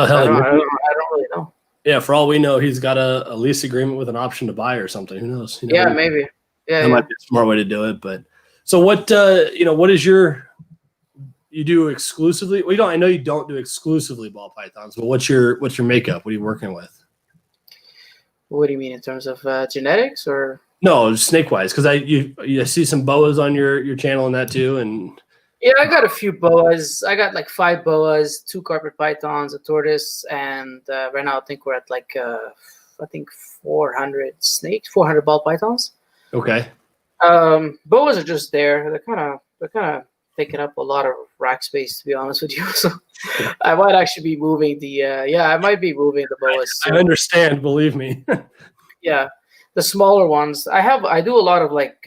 hell, I don't really know. Yeah, for all we know, he's got a lease agreement with an option to buy or something. Who knows? Yeah, maybe. Yeah, that might be a smart way to do it. But so what? What is you do exclusively? Well, I know you don't do exclusively ball pythons, but what's your makeup? What are you working with? What do you mean in terms of genetics or? No, snake wise, because I see some boas on your channel and that too, and yeah, I got a few boas. I got like 5 boas, 2 carpet pythons, a tortoise, and right now I think we're at like 400 snakes, 400 ball pythons. Okay. Boas are just there. They're kind of taking up a lot of rack space, to be honest with you. So I might actually be moving I might be moving the boas. I understand, believe me. Yeah. The smaller ones, I do a lot of like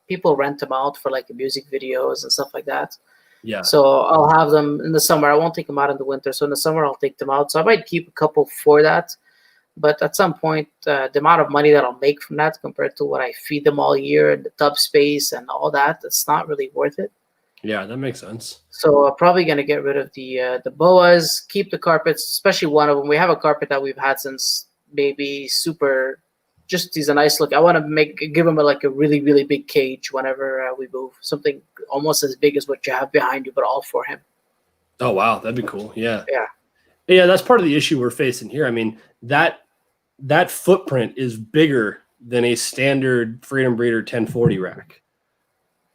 people rent them out for like music videos and stuff like that. Yeah. So I'll have them in the summer. I won't take them out in the winter. So in the summer I'll take them out. So I might keep a couple for that. But at some point, the amount of money that I'll make from that compared to what I feed them all year and the tub space and all that, it's not really worth it. Yeah, that makes sense. So I'm probably gonna get rid of the boas, keep the carpets, especially one of them. We have a carpet that we've had since maybe super. Just he's a nice look. I want to give him a really, really big cage whenever we move. Something almost as big as what you have behind you, but all for him. Oh wow, that'd be cool. Yeah. Yeah. Yeah, that's part of the issue we're facing here. I mean, that footprint is bigger than a standard Freedom Breeder 1040 rack.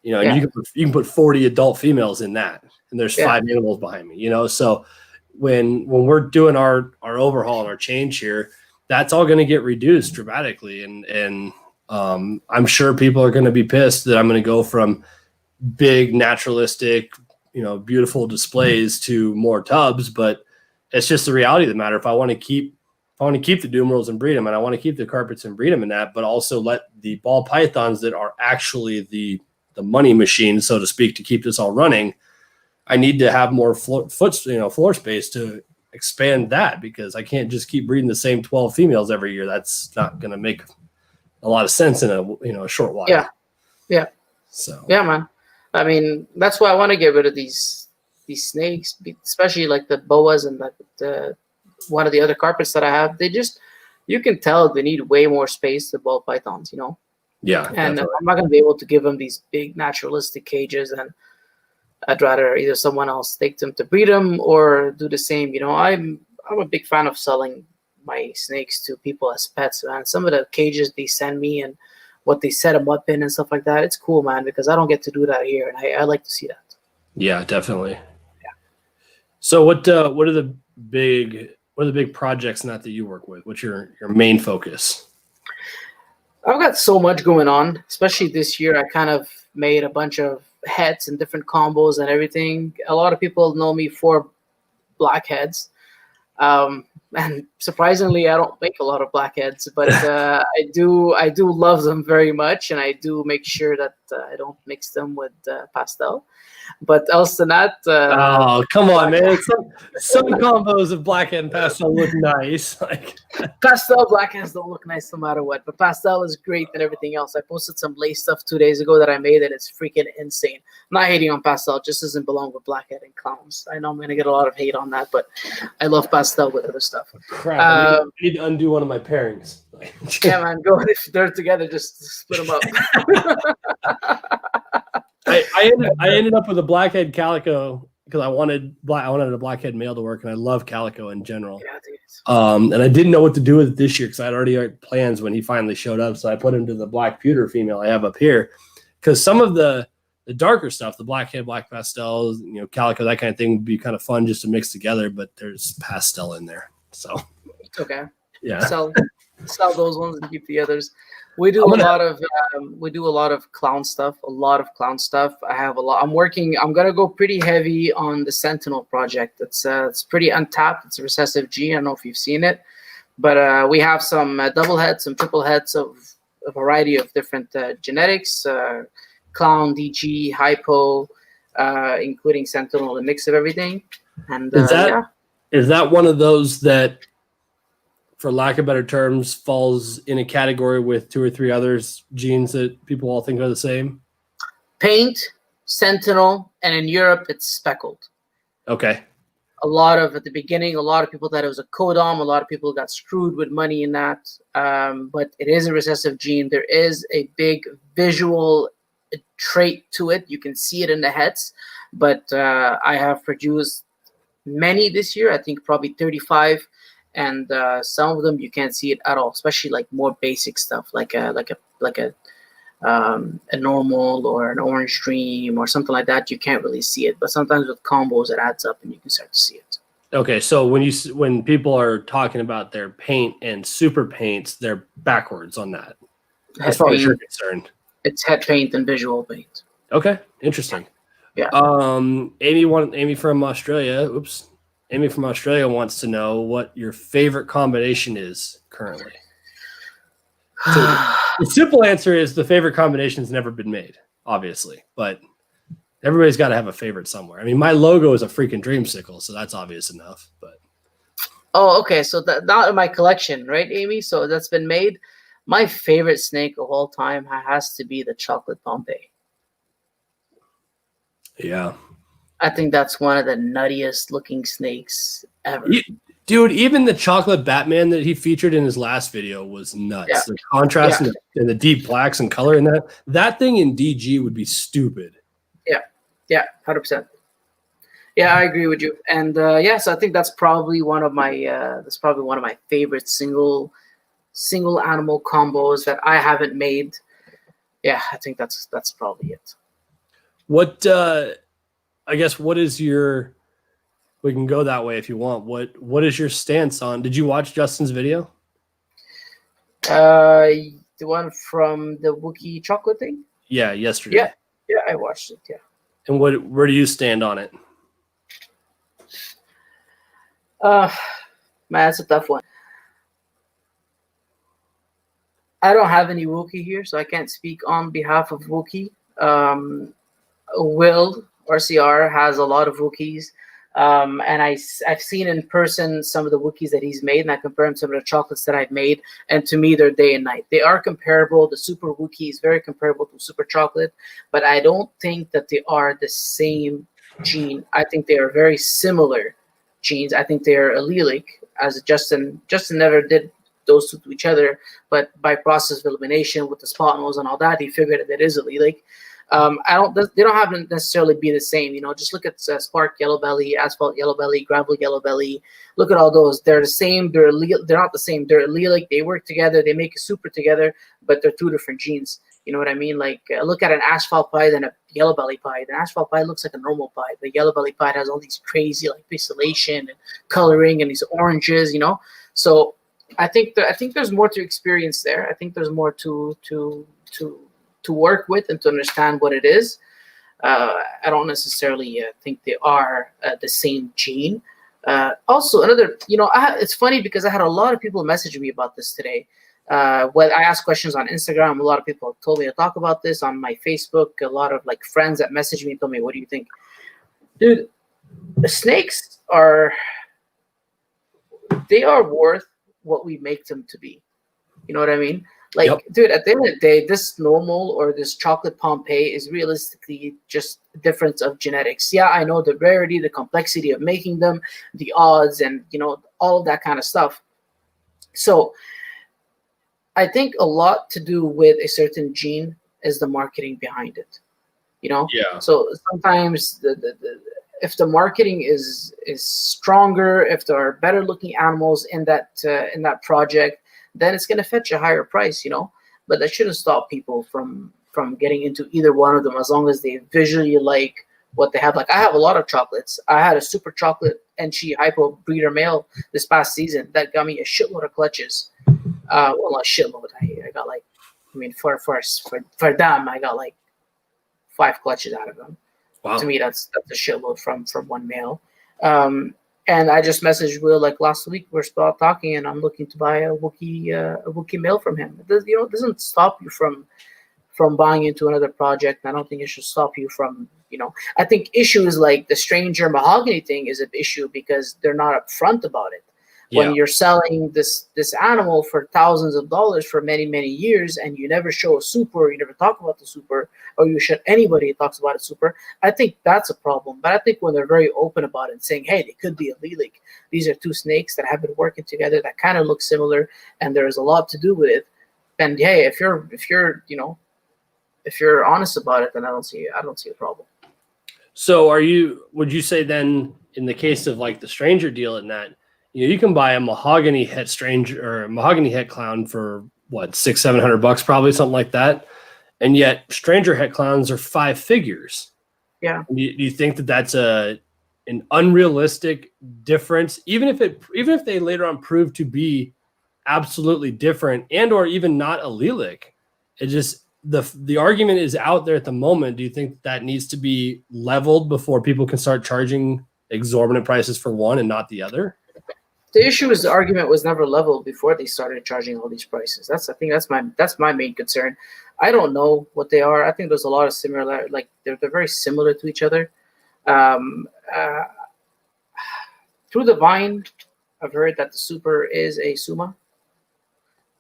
And you can put 40 adult females in that, and there's 5 animals behind me. So when we're doing our overhaul and our change here, that's all going to get reduced dramatically. And I'm sure people are going to be pissed that I'm going to go from big, naturalistic, beautiful displays to more tubs. But it's just the reality of the matter. If I want to keep the numerals and breed them, and I want to keep the carpets and breed them in that, but also let the ball pythons that are actually the money machine, so to speak, to keep this all running, I need to have more floor space to expand that, because I can't just keep breeding the same 12 females every year. That's not going to make a lot of sense in a short while. Yeah. So yeah, man. I mean, that's why I want to get rid of these snakes, especially like the boas and the one of the other carpets that I have. You can tell they need way more space than ball pythons. Yeah, and definitely. I'm not going to be able to give them these big naturalistic cages, and I'd rather either someone else take them to breed them or do the same. I'm a big fan of selling my snakes to people as pets, man. Some of the cages they send me and what they set them up in and stuff like that, it's cool, man, because I don't get to do that here, and I like to see that. Yeah, definitely. Yeah. So what are the big projects that you work with? What's your main focus? I've got so much going on, especially this year. I kind of made a bunch of heads and different combos and everything. A lot of people know me for blackheads. And surprisingly, I don't make a lot of blackheads, but I do love them very much, and I do make sure that I don't mix them with pastel. But else than that, oh come on, man! Some combos of blackhead and pastel look nice. Pastel blackheads don't look nice no matter what, but pastel is great and everything else. I posted some lace stuff 2 days ago that I made, and it's freaking insane. I'm not hating on pastel; it just doesn't belong with blackhead and clowns. I know I'm gonna get a lot of hate on that, but I love pastel with other stuff. Crap! I need to undo one of my pairings. Yeah, man, go if they're together, just split them up. I ended up with a blackhead calico because I wanted a blackhead male to work, and I love calico in general. Yeah, and I didn't know what to do with it this year because I'd already had plans when he finally showed up. So I put him to the black pewter female I have up here, because some of the darker stuff, the blackhead, black pastels, calico, that kind of thing would be kind of fun just to mix together. But there's pastel in there, so okay. Yeah. Sell those ones and keep the others. We do a lot of clown stuff. I have a lot. I'm gonna go pretty heavy on the Sentinel project. It's pretty untapped. It's a recessive G. I don't know if you've seen it, but we have some double heads, some triple heads of a variety of different genetics. Clown, DG, hypo, including Sentinel, a mix of everything. And is that one of those that, for lack of better terms, falls in a category with 2 or 3 others genes that people all think are the same? Paint, Sentinel, and in Europe it's speckled. Okay. At the beginning, a lot of people thought it was a codom. A lot of people got screwed with money in that. But it is a recessive gene. There is a big visual trait to it. You can see it in the heads. But I have produced many this year. I think probably 35. And some of them you can't see it at all, especially like more basic stuff, like a normal or an orange dream or something like that. You can't really see it, but sometimes with combos it adds up and you can start to see it. Okay, so when people are talking about their paint and super paints, they're backwards on that. As far as you're concerned, it's head paint and visual paint. Okay, interesting. Yeah. Amy from Australia. Amy from Australia wants to know what your favorite combination is currently. So the simple answer is the favorite combination has never been made, obviously, but everybody's got to have a favorite somewhere. I mean, my logo is a freaking dreamsicle, so that's obvious enough. But okay, so not in my collection, right, Amy? So that's been made. My favorite snake of all time has to be the chocolate Pompeii. Yeah. I think that's one of the nuttiest looking snakes ever. Dude, even the chocolate Batman that he featured in his last video was nuts. Yeah. The contrast and the deep blacks and color in that thing in DG would be stupid. Yeah, 100%. Yeah, I agree with you. And so I think that's probably one of my favorite single animal combos that I haven't made. Yeah, I think that's probably it. What I guess what is your, we can go that way if you want. What is your stance on, did you watch Justin's video? The one from the Wookiee chocolate thing? Yeah, yesterday. Yeah, I watched it, yeah. And where do you stand on it? Man, that's a tough one. I don't have any Wookiee here, so I can't speak on behalf of Wookiee. Will RCR has a lot of Wookiees, and I've seen in person some of the Wookiees that he's made, and I compare them to some of the chocolates that I've made, and to me they're day and night. They are comparable. The Super Wookiee is very comparable to Super Chocolate, but I don't think that they are the same gene. I think they are very similar genes. I think they are allelic, as Justin never did those two to each other, but by process of elimination with the spot nose and all that, he figured that it is allelic. They don't have to necessarily be the same, just look at Spark Yellow Belly, Asphalt Yellow Belly, Gravel Yellow Belly. Look at all those. They're the same. They're not the same. They're allelic. They work together. They make a super together, but they're 2 different genes. You know what I mean? Like look at an Asphalt Pie and a Yellow Belly Pie. The Asphalt Pie looks like a normal pie. The Yellow Belly Pie has all these crazy like pixelation and coloring and these oranges, So I think there's more to experience there. I think there's more to work with and to understand what it is. I don't necessarily think they are the same gene. Also, another, it's funny because I had a lot of people message me about this today. When I asked questions on Instagram, a lot of people told me to talk about this on my Facebook. A lot of like friends that messaged me told me, "What do you think?" Dude, the snakes are worth what we make them to be. You know what I mean? Like, yep. Dude, at the end of the day, this normal or this chocolate Pompeii is realistically just a difference of genetics. Yeah, I know the rarity, the complexity of making them, the odds, and, all of that kind of stuff. So I think a lot to do with a certain gene is the marketing behind it, Yeah. So sometimes if the marketing is stronger, if there are better looking animals in that project, then it's going to fetch a higher price, But that shouldn't stop people from getting into either one of them as long as they visually like what they have. Like I have a lot of chocolates. I had a super chocolate NG hypo breeder male this past season that got me a shitload of clutches. Well, not a shitload. I got like, I mean, for them, I got like 5 clutches out of them. Wow. To me, that's a shitload from one male. And I just messaged Will like last week. We're still talking, and I'm looking to buy a Wookiee male from him. It doesn't stop you from buying into another project. I don't think it should stop you from, I think issues like the stranger mahogany thing is an issue because they're not upfront about it. When you're selling this animal for thousands of dollars for many, many years, and you never show a super, you never talk about the super, or you should anybody talks about a super, I think that's a problem. But I think when they're very open about it and saying, hey, they could be a lilig. These are 2 snakes that have been working together that kind of look similar, and there's a lot to do with it. And hey, if you're honest about it, then I don't see a problem. So would you say then in the case of like the stranger deal in that, you can buy a mahogany het stranger or a mahogany het clown for what, $600-700 probably, something like that, and yet stranger het clowns are 5 figures. Yeah. Do you think that that's an unrealistic difference, even if they later on prove to be absolutely different and or even not allelic? It just the argument is out there at the moment. Do you think that needs to be leveled before people can start charging exorbitant prices for one and not the other? The issue is the argument was never leveled before they started charging all these prices. I think that's my main concern. I don't know what they are. I think there's a lot of similar, like they're very similar to each other. Through the vine, I've heard that the super is a suma,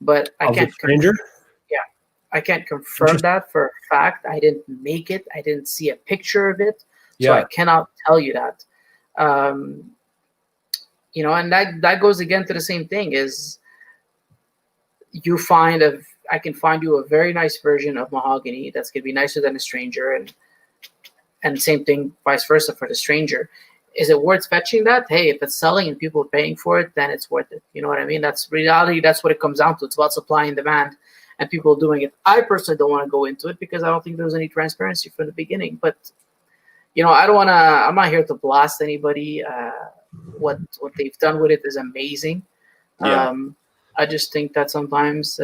but I can't. Stranger? I can't confirm that for a fact. I didn't make it. I didn't see a picture of it, so I cannot tell you that. And that goes again to the same thing is I can find you a very nice version of mahogany that's going to be nicer than a stranger, and same thing vice versa for the stranger. Is it worth fetching that? Hey, if it's selling and people are paying for it, then it's worth it. You know what I mean? That's reality. That's what it comes down to. It's about supply and demand and people doing it. I personally don't want to go into it because I don't think there was any transparency from the beginning. But, I don't want to, I'm not here to blast anybody. What they've done with it is amazing. Yeah. I just think that sometimes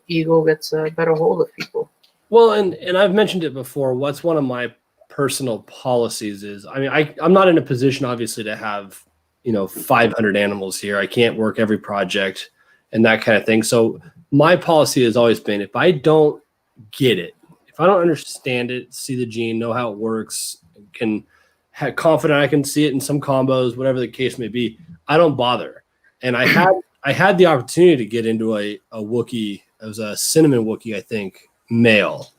ego gets a better hold of people. Well, and I've mentioned it before. What's one of my personal policies is, I mean, I'm not in a position, obviously, to have, 500 animals here. I can't work every project and that kind of thing. So my policy has always been, if I don't get it, if I don't understand it, see the gene, know how it works, can have confident I can see it in some combos, whatever the case may be, I don't bother. And I had the opportunity to get into a Wookiee. It was a cinnamon Wookiee, I think, male.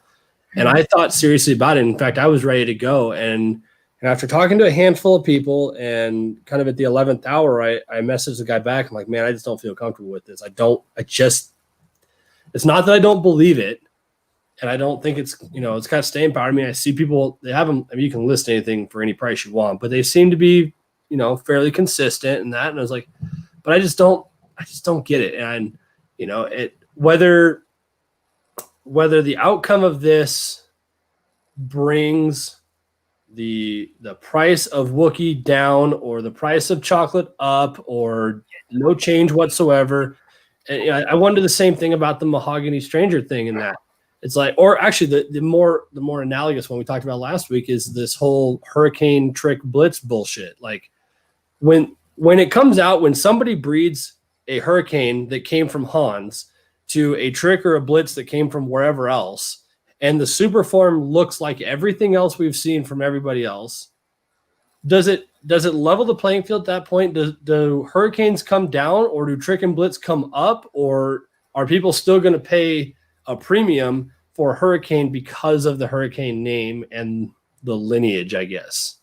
And I thought seriously about it. In fact, I was ready to go. And after talking to a handful of people and kind of at the 11th hour, I messaged the guy back. I'm like, man, I just don't feel comfortable with this. It's not that I don't believe it. And I don't think it's, it's kind of staying power. I mean, I see people, they have them. I mean, you can list anything for any price you want, but they seem to be, fairly consistent in that. And I was like, but I just don't get it. And, whether the outcome of this brings the price of Wookiee down or the price of chocolate up or no change whatsoever. And, I wonder the same thing about the mahogany stranger thing in that. It's like, or actually the more analogous one we talked about last week is this whole hurricane trick blitz bullshit. Like when it comes out, when somebody breeds a hurricane that came from Hans to a trick or a blitz that came from wherever else, and the super form looks like everything else we've seen from everybody else, does it level the playing field at that point? Do hurricanes come down, or do trick and blitz come up, or are people still going to pay a premium for hurricane because of the hurricane name and the lineage, I guess?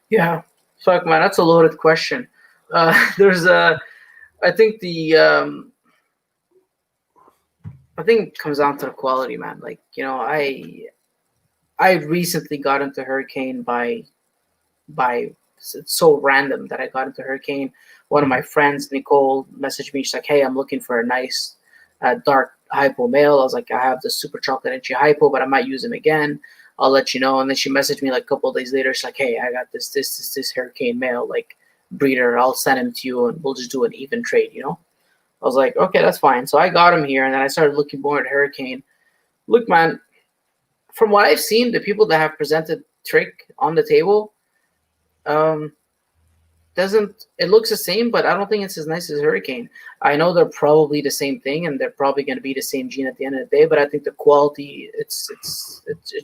Yeah, fuck, man, that's a loaded question. I think it comes down to the quality, man. Like, I recently got into hurricane by it's so random that I got into hurricane. One of my friends, Nicole, messaged me. She's like, hey, I'm looking for a nice dark hypo male. I was like, I have the super chocolate NG hypo, but I might use him again. I'll let you know. And then she messaged me like a couple of days later. She's like, hey, I got this hurricane male, like breeder. I'll send him to you and we'll just do an even trade, you know? I was like, okay, that's fine. So I got him here and then I started looking more at hurricane. Look, man, from what I've seen, the people that have presented Trick on the table, it looks the same, but I don't think it's as nice as Hurricane. I know they're probably the same thing, and they're probably going to be the same gene at the end of the day. But I think the quality, it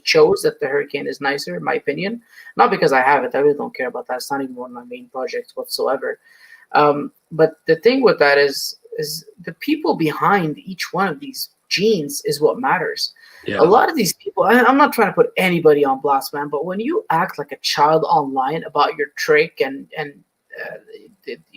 shows that the Hurricane is nicer, in my opinion. Not because I have it, I really don't care about that. It's not even one of my main projects whatsoever. But the thing with that is the people behind each one of these genes is what matters. Yeah. A lot of these people, I'm not trying to put anybody on blast, man, but when you act like a child online about your trick and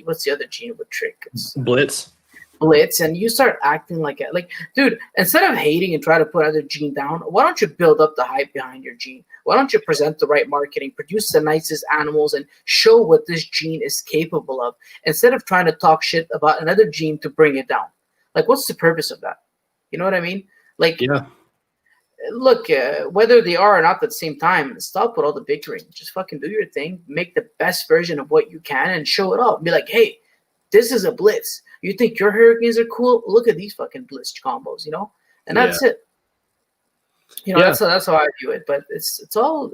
what's the other gene with Trick? It's Blitz, and you start acting like it. Like, dude, instead of hating and try to put other gene down, why don't you build up the hype behind your gene? Why don't you present the right marketing, produce the nicest animals, and show what this gene is capable of, instead of trying to talk shit about another gene to bring it down? Like, what's the purpose of that? You know what I mean? Like, yeah. Look, whether they are or not at the same time, stop with all the bickering. Just fucking do your thing. Make the best version of what you can and show it off. Be like, hey, this is a blitz. You think your hurricanes are cool? Look at these fucking blitz combos, you know? And that's it. You know, that's how I view it. But it's all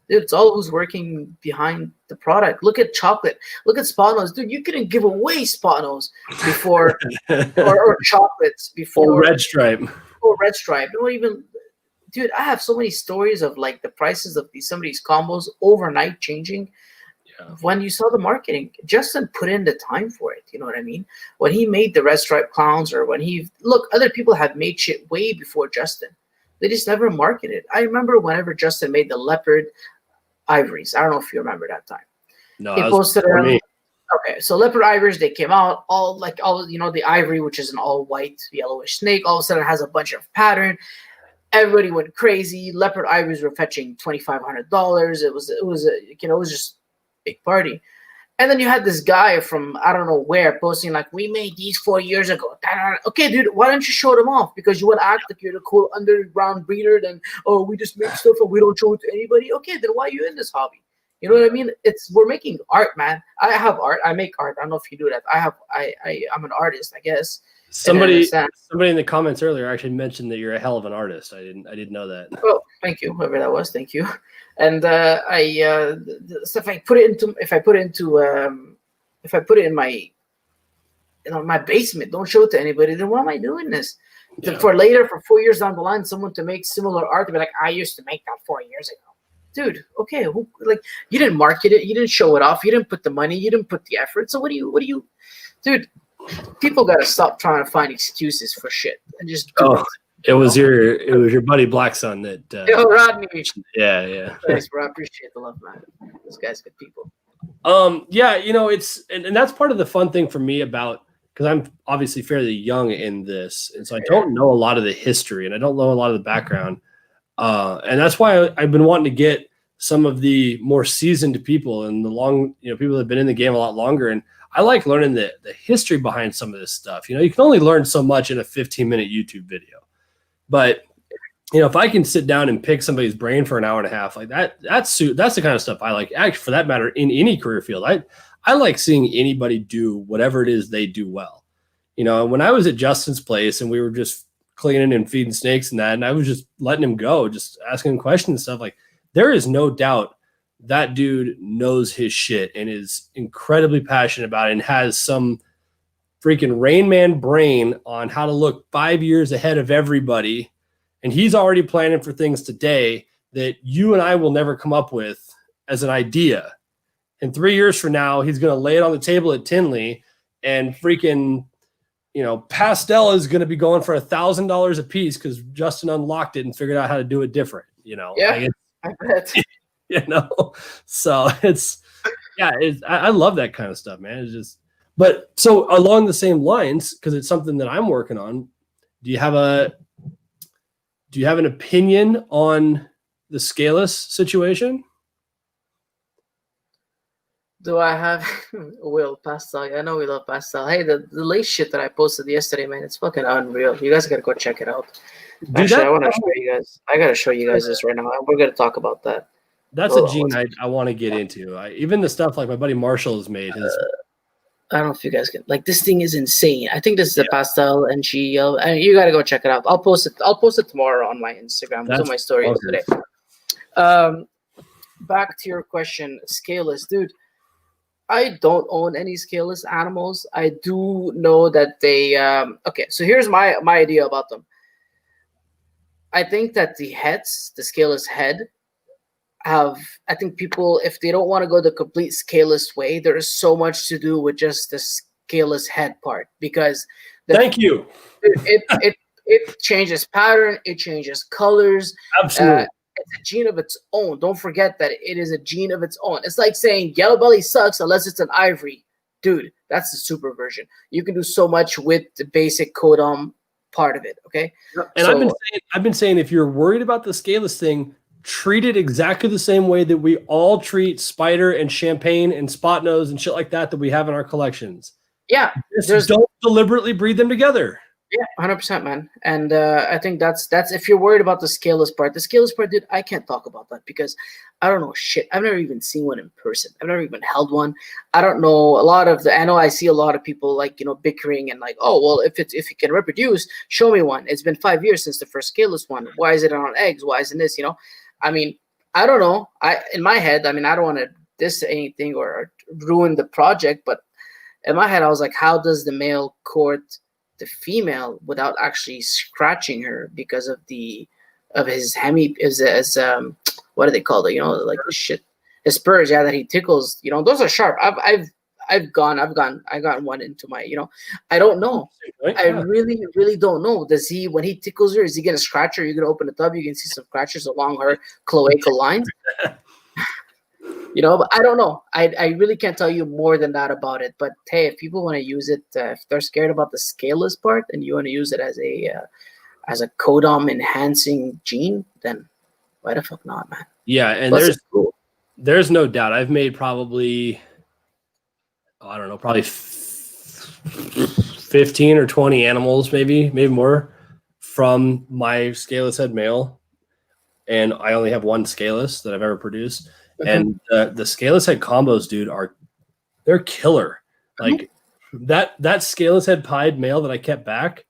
who's working behind the product. Look at chocolate. Look at spot nose. Dude, you couldn't give away spot nose before or chocolates before. Or red stripe. Or red stripe. Don't even, dude, I have so many stories of like the prices of some of these combos overnight changing. Yeah. When you saw the marketing, Justin put in the time for it. You know what I mean? When he made the red stripe clowns, or when other people have made shit way before Justin. They just never marketed. I remember whenever Justin made the leopard ivories. I don't know if you remember that time. No, he posted them. Okay, so leopard ivories, they came out all the ivory, which is an all white yellowish snake, all of a sudden has a bunch of pattern. Everybody went crazy. Leopard ivories were fetching $2,500. It was just a big party. And then you had this guy from I don't know where posting like, we made these 4 years ago. Okay, dude, why don't you show them off? Because you want to act like you're the cool underground breeder, then we just make stuff and we don't show it to anybody. Okay, then why are you in this hobby? You know what I mean? We're making art, man. I have art. I make art. I don't know if you do that. I'm an artist, I guess. Somebody in the comments earlier actually mentioned that you're a hell of an artist. I didn't know that. Oh, thank you, whoever that was. Thank you. And if I put it in my basement, don't show it to anybody, then why am I doing this? Yeah. For 4 years down the line, someone to make similar art to be like, I used to make that 4 years ago. Dude, okay, you didn't market it, you didn't show it off, you didn't put the money, you didn't put the effort. So what do you, dude? People gotta stop trying to find excuses for shit and just do it. It was your buddy Black Son that. Yo, Rodney. Yeah. Thanks, bro. I appreciate the love, man. Those guys good people. Yeah, it's and that's part of the fun thing for me about, because I'm obviously fairly young in this, and so I don't know a lot of the history and I don't know a lot of the background. And that's why I've been wanting to get some of the more seasoned people and people that have been in the game a lot longer. And I like learning the history behind some of this stuff. You can only learn so much in a 15-minute YouTube video, but if I can sit down and pick somebody's brain for an hour and a half, like that's the kind of stuff I like. Actually, for that matter, in any career field, I like seeing anybody do whatever it is they do well. When I was at Justin's place and we were just cleaning and feeding snakes and that, and I was just letting him go, just asking him questions and stuff. Like, there is no doubt that dude knows his shit and is incredibly passionate about it and has some freaking Rain Man brain on how to look 5 years ahead of everybody. And he's already planning for things today that you and I will never come up with as an idea. And 3 years from now, he's going to lay it on the table at Tinley, and freaking Pastel is going to be going for $1,000 a piece because Justin unlocked it and figured out how to do it different. Yeah, I bet. So I love that kind of stuff, man. But so along the same lines, because it's something that I'm working on. Do you have an opinion on the Scaleless situation? Do I have Will pastel? I know we love pastel. Hey, the lace shit that I posted yesterday, man, it's fucking unreal. You guys gotta go check it out. Dude, Actually, I want to show you guys. I gotta show you guys this right now. We're gonna talk about that. that's a Hold on, gene I want to get into. Even the stuff like my buddy Marshall has made his. I don't know if you guys can like this thing is insane. I think this is a Yeah. pastel and she and you gotta go check it out. I'll post it tomorrow on my Instagram. It was on That's my story bonkers. yesterday. Back to your question, scaleless, dude. I don't own any scaleless animals. I do know that they okay, so here's my idea about them. I think that the heads, the scaleless head, I think people, if they don't want to go the complete scaleless way, there is so much to do with just the scaleless head part because Thank you. It changes pattern, it changes colors. Absolutely. It's a gene of its own. Don't forget that it is a gene of its own. It's like saying yellow belly sucks unless it's an ivory. Dude, that's the super version. You can do so much with the basic codom part of it, okay? And so, I've been saying if you're worried about the scaleless thing, treat it exactly the same way that we all treat spider and champagne and spot nose and shit like that we have in our collections. Yeah. Just don't deliberately breed them together. Yeah, 100%, man. And I think that's if you're worried about the scaleless part, dude, I can't talk about that because I don't know shit. I've never even seen one in person. I've never even held one. I don't know I know I see a lot of people like, bickering and like, oh, well, if it can reproduce, show me one. It's been 5 years since the first scaleless one. Why is it on eggs? Why isn't this, I mean, I don't know. In my head, I mean, I don't want to diss anything or ruin the project, but in my head, I was like, how does the male court the female without actually scratching her because of his what do they call it? Like shit, his spurs. Yeah, that he tickles. Those are sharp. I've gotten one into my. I don't know. Right? I really, really don't know. Does he when he tickles her? Is he gonna scratch her? You're gonna open the tub. You can see some scratches along her cloacal lines. But I don't know. I really can't tell you more than that about it. But hey, if people want to use it, if they're scared about the scaleless part and you want to use it as a codom enhancing gene, then why the fuck not, man? Yeah, and there's no doubt. I've made probably, I don't know, probably 15 or 20 animals, maybe more from my scaleless head male. And I only have one scaleless that I've ever produced. And the scaleless head combos, dude, they're killer. Like that scaleless head pied male that I kept back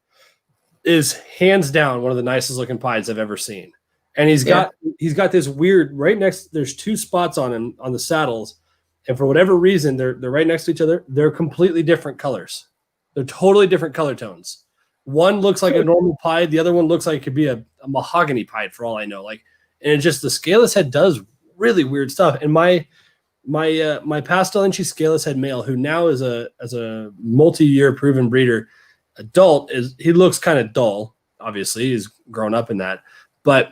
is hands down one of the nicest looking pieds I've ever seen. And he's got this weird right next. There's two spots on him on the saddles, and for whatever reason, they're right next to each other. They're completely different colors. They're totally different color tones. One looks like a normal pied. The other one looks like it could be a mahogany pied for all I know. Like, and it's just the scaleless head does really weird stuff. And my pastel inchy scaleless head male, who now is a multi-year proven breeder, adult, he looks kind of dull. Obviously, he's grown up in that. But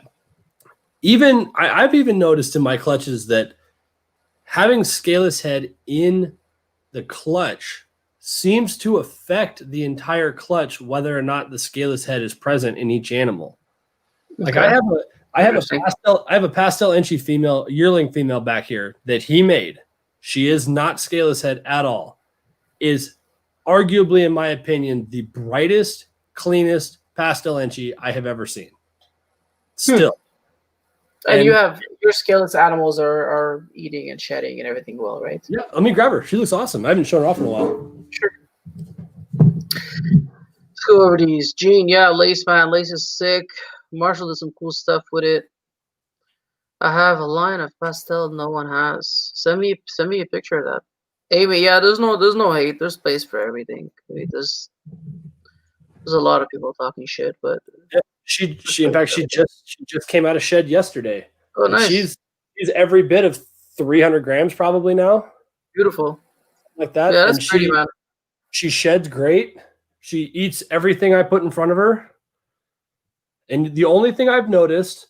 even I've even noticed in my clutches that having scaleless head in the clutch seems to affect the entire clutch, whether or not the scaleless head is present in each animal. Like I have a pastel inchy female, yearling female back here that he made. She is not scaleless head at all. Is arguably, in my opinion, the brightest, cleanest pastel inchy I have ever seen. Still. And you have your scaleless animals are eating and shedding and everything well, right? Yeah, let me grab her. She looks awesome. I haven't shown her off in a while. Sure. Let's go over these. Gene, yeah, lace, man. Lace is sick. Marshall did some cool stuff with it. I have a line of pastel no one has. Send me a picture of that. Amy, yeah, there's no hate. There's space for everything. There's a lot of people talking shit, but yeah, she in fact she just came out of shed yesterday. Oh, nice. She's every bit of 300 grams probably now. Beautiful. Like that. Yeah, that's pretty, man. She sheds great. She eats everything I put in front of her. And the only thing I've noticed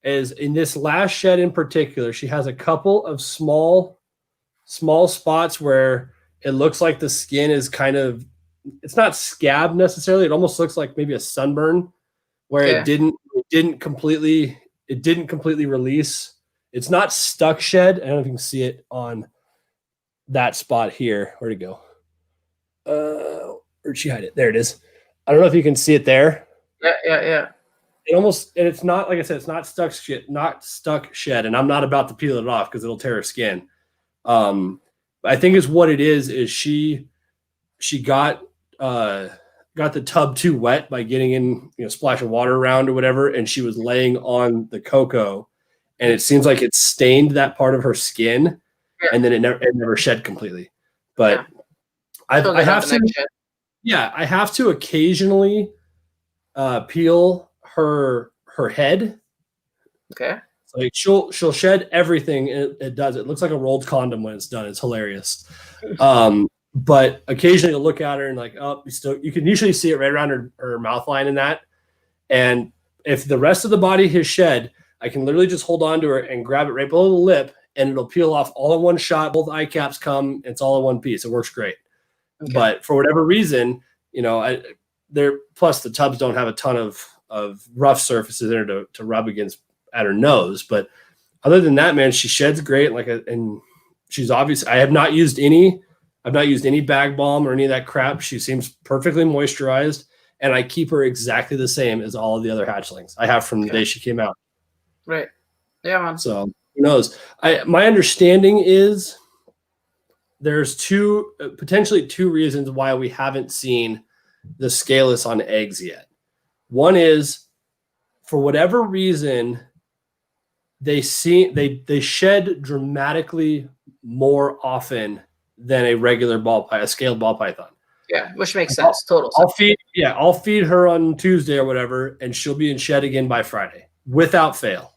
is in this last shed in particular, she has a couple of small spots where it looks like the skin is kind of, it's not scab necessarily. It almost looks like maybe a sunburn where it didn't completely release. It's not stuck shed. I don't know if you can see it on that spot here. Where'd it go? Where'd she hide it? There it is. I don't know if you can see it there. Yeah. And it's not, like I said, it's not stuck shed, and I'm not about to peel it off because it'll tear her skin. I think is what it is she got the tub too wet by getting in, splash of water around or whatever, and she was laying on the cocoa, and it seems like it stained that part of her skin, and then it never shed completely. But I have to occasionally peel her head. Okay. Like she'll shed everything. It does. It looks like a rolled condom when it's done. It's hilarious. But occasionally you'll look at her and like, oh, you can usually see it right around her mouth line in that. And if the rest of the body has shed, I can literally just hold on to her and grab it right below the lip, and it'll peel off all in one shot. Both eye caps come. It's all in one piece. It works great. Okay. But for whatever reason, plus the tubs don't have a ton of rough surfaces in her to rub against at her nose. But other than that, man, she sheds great. And she's obvious. I've not used any bag balm or any of that crap. She seems perfectly moisturized, and I keep her exactly the same as all of the other hatchlings I have from the day she came out. Right. Yeah, man. So who knows? My understanding is there's potentially two reasons why we haven't seen the Scaleless on eggs yet. One is, for whatever reason, they shed dramatically more often than a regular a scaled ball python. Yeah, which makes sense. Total sense. I'll feed her on Tuesday or whatever, and she'll be in shed again by Friday without fail.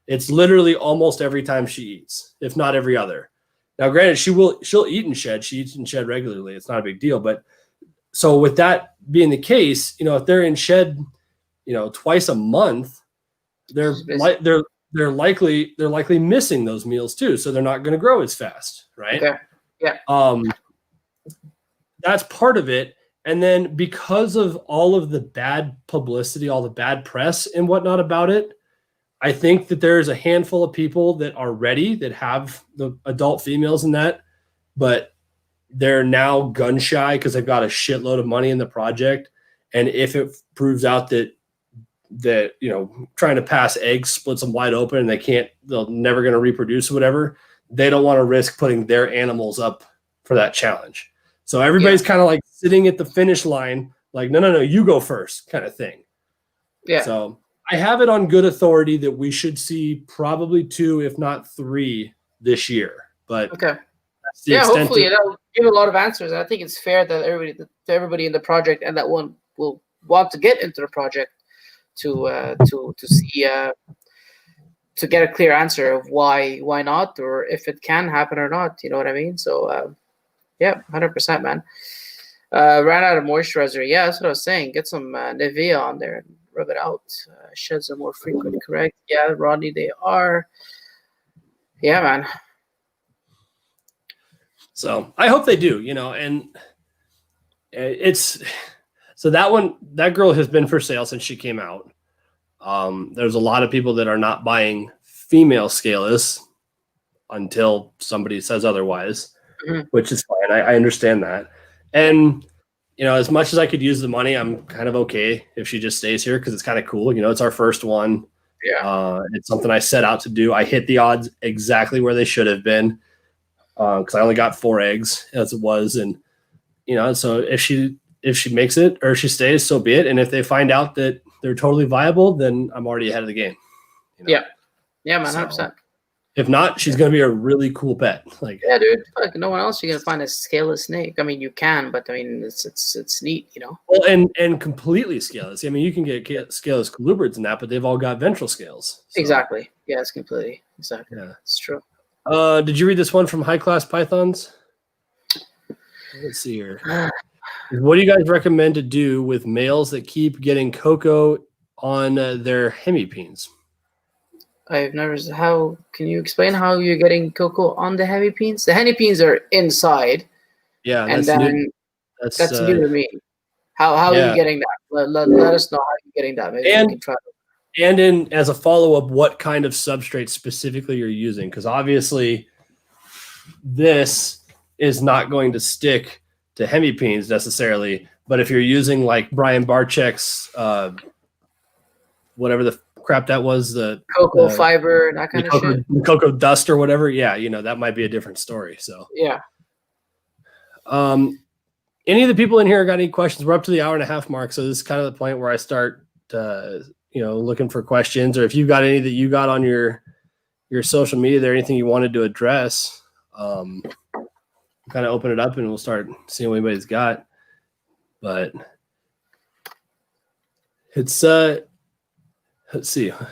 It's literally almost every time she eats, if not every other. Now, granted, she'll eat in shed. She eats in shed regularly. It's not a big deal. But so with that being the case, if they're in shed, twice a month, they're likely missing those meals too. So they're not going to grow as fast, right? Okay. Yeah. That's part of it. And then because of all of the bad publicity, all the bad press and whatnot about it, I think that there's a handful of people that are ready, that have the adult females in that, but they're now gun shy because they've got a shitload of money in the project. And if it proves out that trying to pass eggs splits them wide open and they're never going to reproduce or whatever, they don't want to risk putting their animals up for that challenge. So everybody's kind of like sitting at the finish line, like, no, you go first kind of thing. Yeah. So I have it on good authority that we should see probably 2, if not 3 this year. But okay. Hopefully it'll give a lot of answers. I think it's fair that everybody in the project and that one will want to get into the project to see to get a clear answer of why not, or if it can happen or not. You know what I mean? So 100%, man. Ran out of moisturizer. Yeah, that's what I was saying. Get some Nivea on there and rub it out. Sheds are more frequent, correct? Yeah, Rodney, they are. Yeah, man. So I hope they do, and it's so that girl has been for sale since she came out. There's a lot of people that are not buying female Scaleless until somebody says otherwise, which is fine. I understand that. And, as much as I could use the money, I'm kind of okay if she just stays here because it's kind of cool. It's our first one. Yeah. It's something I set out to do. I hit the odds exactly where they should have been because I only got 4 eggs as it was. And, so if she makes it or she stays, so be it. And if they find out that they're totally viable, then I'm already ahead of the game. Yeah, man, 100%. If not, she's going to be a really cool pet. Like, yeah, dude. Like, no one else you're going to find a scaleless snake. I mean, you can, but I mean, it's neat, Well, and completely scaleless. I mean, you can get scaleless colubrids and that, but they've all got ventral scales. So. Exactly. Yeah, it's completely. Exactly. Yeah, it's true. Did you read this one from High Class Pythons? Let's see here. What do you guys recommend to do with males that keep getting cocoa on their hemipenes? I've never. How can you explain how you're getting cocoa on the hemipenes? The hemipenes are inside. Yeah, and then that's new to me. How are you getting that? Let us know how you're getting that. Maybe we can try. And as a follow up, what kind of substrate specifically you're using? Because obviously, this is not going to stick to hemipenes necessarily. But if you're using like Brian Barczyk's, whatever the crap that was, the cocoa fiber and that kind of shit, cocoa dust or whatever, yeah, that might be a different story. So yeah. Any of the people in here got any questions? We're up to the 1.5 hour mark, so this is kind of the point where I start, looking for questions, or if you got any that you got on your social media, there anything you wanted to address, kind of open it up and we'll start seeing what anybody's got. But it's let's see. Hi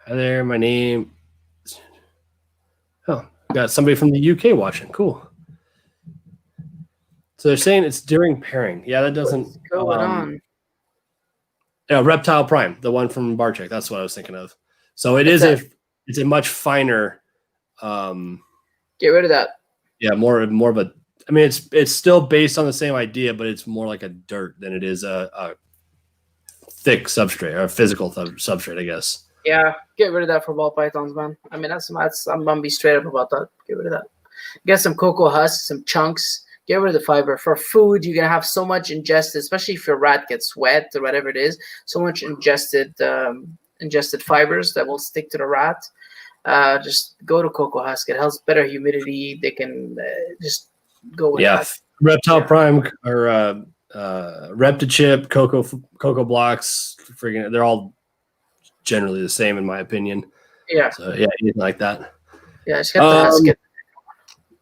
there, my name. Oh, got somebody from the UK watching. Cool. So they're saying it's during pairing. Yeah, that doesn't. What's going on? Yeah, Reptile Prime, the one from Barczyk. That's what I was thinking of. So it's a much finer. Get rid of that. Yeah, more of a. I mean, it's still based on the same idea, but it's more like a dirt than it is a thick substrate or a physical substrate, I guess. Yeah, get rid of that for ball pythons, man. I mean, I'm gonna be straight up about that. Get rid of that. Get some cocoa husks, some chunks. Get rid of the fiber. For food, you're gonna have so much ingested, especially if your rat gets wet or whatever it is. So much ingested fibers that will stick to the rat. Just go to cocoa husk. It helps better humidity. They can just go with that. Reptile Prime or Reptichip, cocoa blocks. Freaking, they're all generally the same in my opinion. Yeah. So yeah, anything like that. Yeah, just get the husk.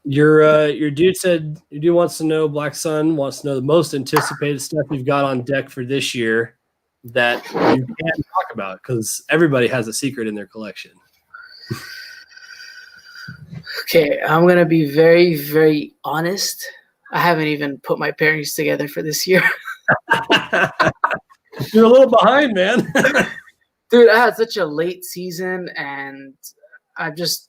Your dude said your dude wants to know, Black Sun wants to know the most anticipated stuff you've got on deck for this year that you can't talk about because everybody has a secret in their collection. Okay, I'm gonna be very, very honest. I haven't even put my pairings together for this year. You're a little behind, man. Dude, I had such a late season, and I'm just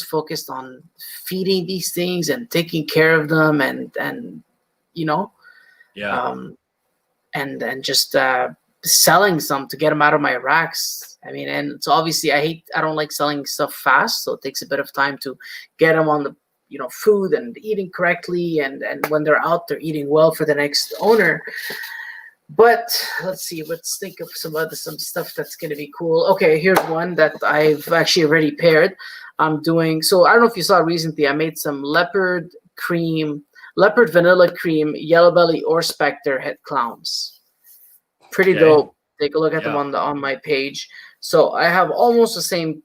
focused on feeding these things and taking care of them, and just selling some to get them out of my racks. I mean, and so obviously I don't like selling stuff fast, so it takes a bit of time to get them on the food and eating correctly, and when they're out, they're eating well for the next owner. But let's think of some stuff that's going to be cool. Okay, here's one that I've actually already paired. I'm doing, so I don't know if you saw recently, I made some leopard vanilla cream, yellow belly or specter head clowns. Pretty dope. Take a look at them on my page. So I have almost the same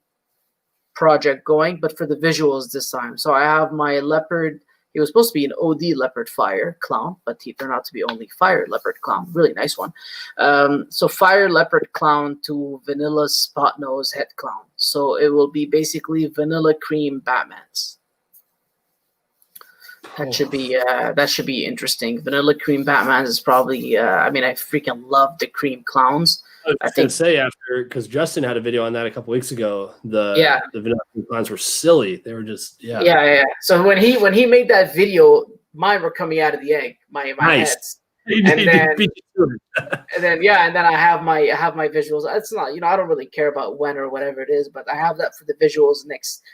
project going, but for the visuals this time. So I have my leopard. He was supposed to be an OD leopard fire clown, but he turned out to be only fire leopard clown. Really nice one. So fire leopard clown to vanilla spot nose head clown. So it will be basically vanilla cream Batmans. That should be interesting. Vanilla cream Batmans is probably. I freaking love the cream clowns. I think say after, because Justin had a video on that a couple weeks ago. The vanilla cream clowns were silly. They were just yeah. So when he made that video, mine were coming out of the egg. My nice. Heads. And then I have my visuals. It's not, I don't really care about when or whatever it is, but I have that for the visuals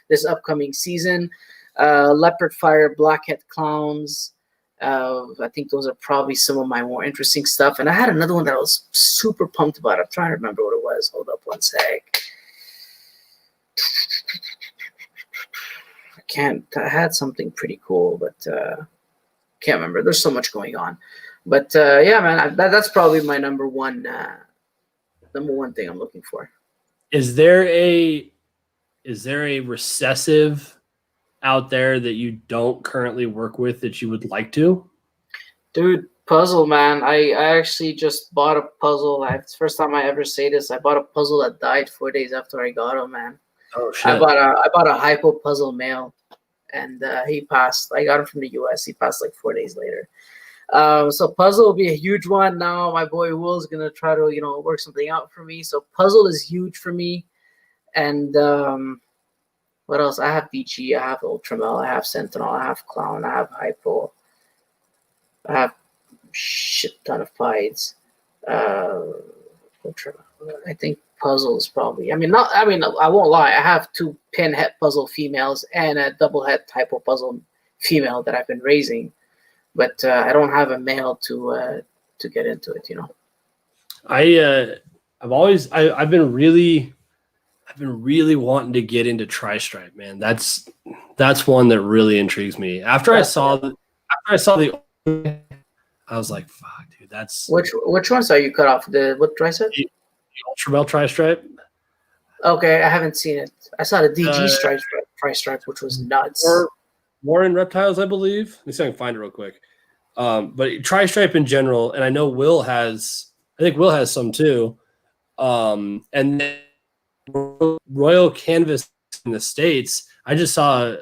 this upcoming season. Leopard fire blackhead clowns. I think those are probably some of my more interesting stuff. And I had another one that I was super pumped about. I'm trying to remember what it was. Hold up one sec. I had something pretty cool, but can't remember. There's so much going on. But yeah, man, that's probably my number one thing I'm looking for. Is there a recessive out there that you don't currently work with that you would like to? Dude, puzzle, man. I actually just bought a puzzle. It's the first time I ever say this. I bought a puzzle that died 4 days after I got him, man. Oh shit! I bought a hypo puzzle male, and he passed. I got him from the US. He passed like 4 days later. So puzzle will be a huge one now. My boy Will's gonna try to work something out for me. So puzzle is huge for me, and what else? I have Beachy, I have Ultramel, I have Sentinel, I have Clown, I have Hypo, I have shit ton of Pieds. Ultramel. I think puzzle is probably. I won't lie. I have 2 pin head puzzle females and a double head Hypo puzzle female that I've been raising, but I don't have a male to get into it. You know, I've been really wanting to get into tri-stripe, man. That's one that really intrigues me. After I saw the, I was like, fuck, dude, that's which ones are you cut off? What tri-stripe? The Ultra Bell tri-stripe. Okay, I haven't seen it. I saw the DG tri-stripe, which was nuts. More in Reptiles, I believe. Let me see if I can find it real quick. But tri-stripe in general, and I know Will has some too. And then Royal Canvas in the States, I just saw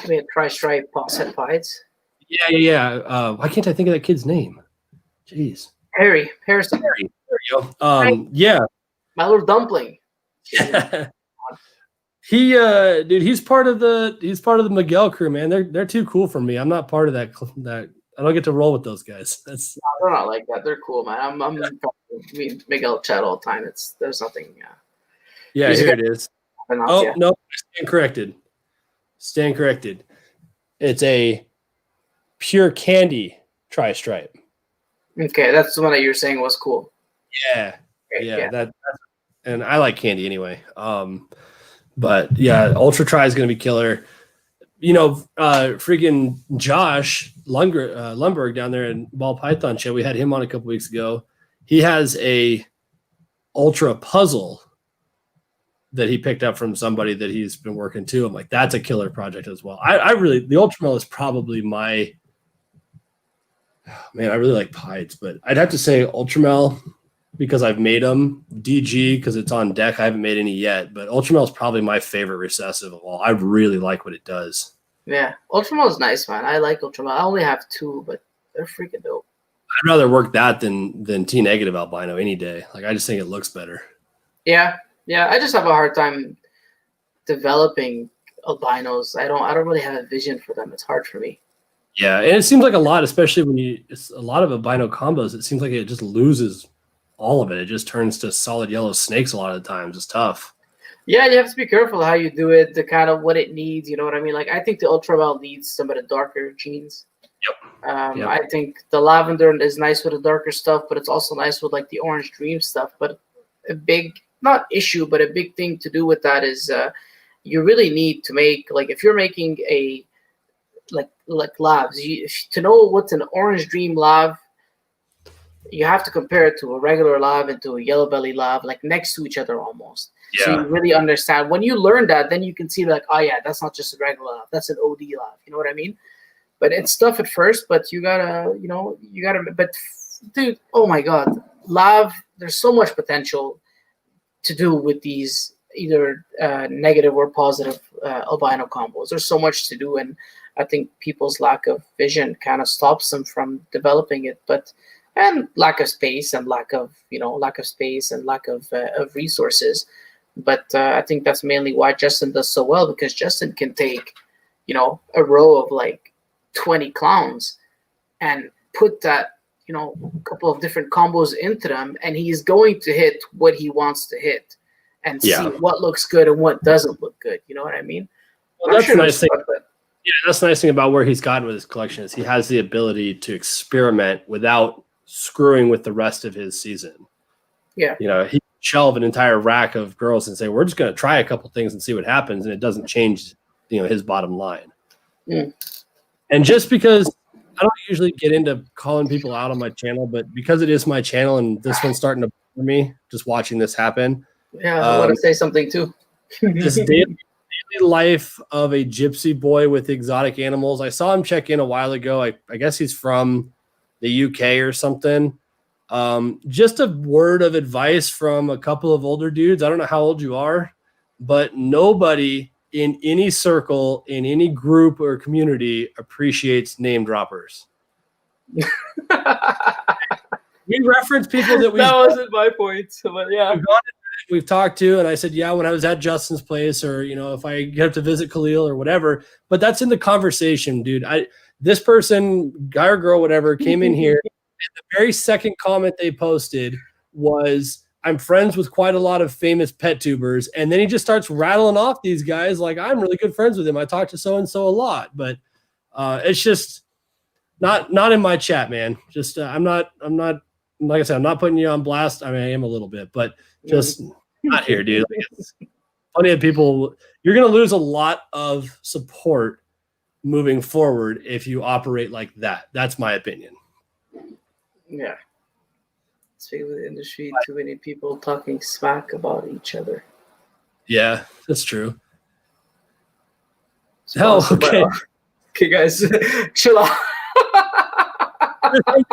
we had tri-stripe set fights. Yeah. Why can't I think of that kid's name? Jeez. Harrison. Harry. There you go. Yeah. My little dumpling. He's part of the Miguel crew, man. They're too cool for me. I'm not part of that. I don't get to roll with those guys. They're not like that. They're cool, man. I'm Miguel chat all the time. There's nothing. Yeah, here it is. Oh no, Stand corrected. It's a pure candy tri-stripe. Okay, that's the one that you're saying was cool. Yeah. And I like candy anyway. But yeah, Ultra Tri is going to be killer. You know, freaking Josh Lundberg down there in Ball Python show. We had him on a couple weeks ago. He has a Ultra puzzle that he picked up from somebody that he's been working to. I'm like, that's a killer project as well. The Ultramel is probably my, man, I really like Pieds, but I'd have to say Ultramel because I've made them. DG because it's on deck. I haven't made any yet, but Ultramel is probably my favorite recessive of all. I really like what it does. Yeah, Ultramel is nice, man. I like Ultramel. I only have 2, but they're freaking dope. I'd rather work that than T negative albino any day. Like I just think it looks better. Yeah. I just have a hard time developing albinos. I don't really have a vision for them. It's hard for me. Yeah, and it seems like a lot, especially it's a lot of albino combos. It seems like it just loses all of it. It just turns to solid yellow snakes a lot of the times. It's tough. Yeah, you have to be careful how you do it, the kind of what it needs. You know what I mean? Like I think the Ultramel needs some of the darker genes. Yep. I think the lavender is nice with the darker stuff, but it's also nice with like the orange dream stuff. But a big, not issue, but a big thing to do with that is you really need to make, like if you're making a like labs, to know what's an orange dream lab, you have to compare it to a regular lab and to a yellow belly lab, like next to each other almost. Yeah. So you really understand. When you learn that, then you can see like, oh yeah, that's not just a regular lab, that's an OD lab. You know what I mean? But it's tough at first, but you gotta, but dude, oh my God, lab, there's so much potential to do with these either negative or positive albino combos. There's so much to do, and I think people's lack of vision kind of stops them from developing it. And lack of space and lack of resources. But I think that's mainly why Justin does so well, because Justin can take, a row of like 20 clowns and put that, a couple of different combos into them, and he's going to hit what he wants to hit and see what looks good and what doesn't look good. You know what I mean? Well, that's the nice thing. Yeah, that's the nice thing about where he's gotten with his collection is he has the ability to experiment without screwing with the rest of his season. Yeah. He can shelve an entire rack of girls and say, we're just going to try a couple things and see what happens. And it doesn't change, his bottom line. Mm. And just because I don't usually get into calling people out on my channel, but because it is my channel and this one's starting to bother me, just watching this happen. Yeah, I want to say something too. This daily life of a gypsy boy with exotic animals. I saw him check in a while ago. I guess he's from the UK or something. Just a word of advice from a couple of older dudes. I don't know how old you are, but nobody in any circle, in any group or community appreciates name droppers. We reference people that that wasn't my point, but yeah. We've talked to, and I said, yeah, when I was at Justin's place, or if I get up to visit Khalil or whatever. But that's in the conversation, dude. This person, guy or girl, whatever, came in here. And the very second comment they posted was, I'm friends with quite a lot of famous pet tubers. And then he just starts rattling off these guys like I'm really good friends with him. I talk to so-and-so a lot, but it's just not in my chat, man. Just I'm not, like I said, I'm not putting you on blast. I mean, I am a little bit, but just not here, dude. Like, it's plenty of people. You're going to lose a lot of support moving forward if you operate like that. That's my opinion. Yeah. Speaking of the industry, too many people talking smack about each other. Yeah, that's true. Hell, okay. Okay, guys, chill out. I'm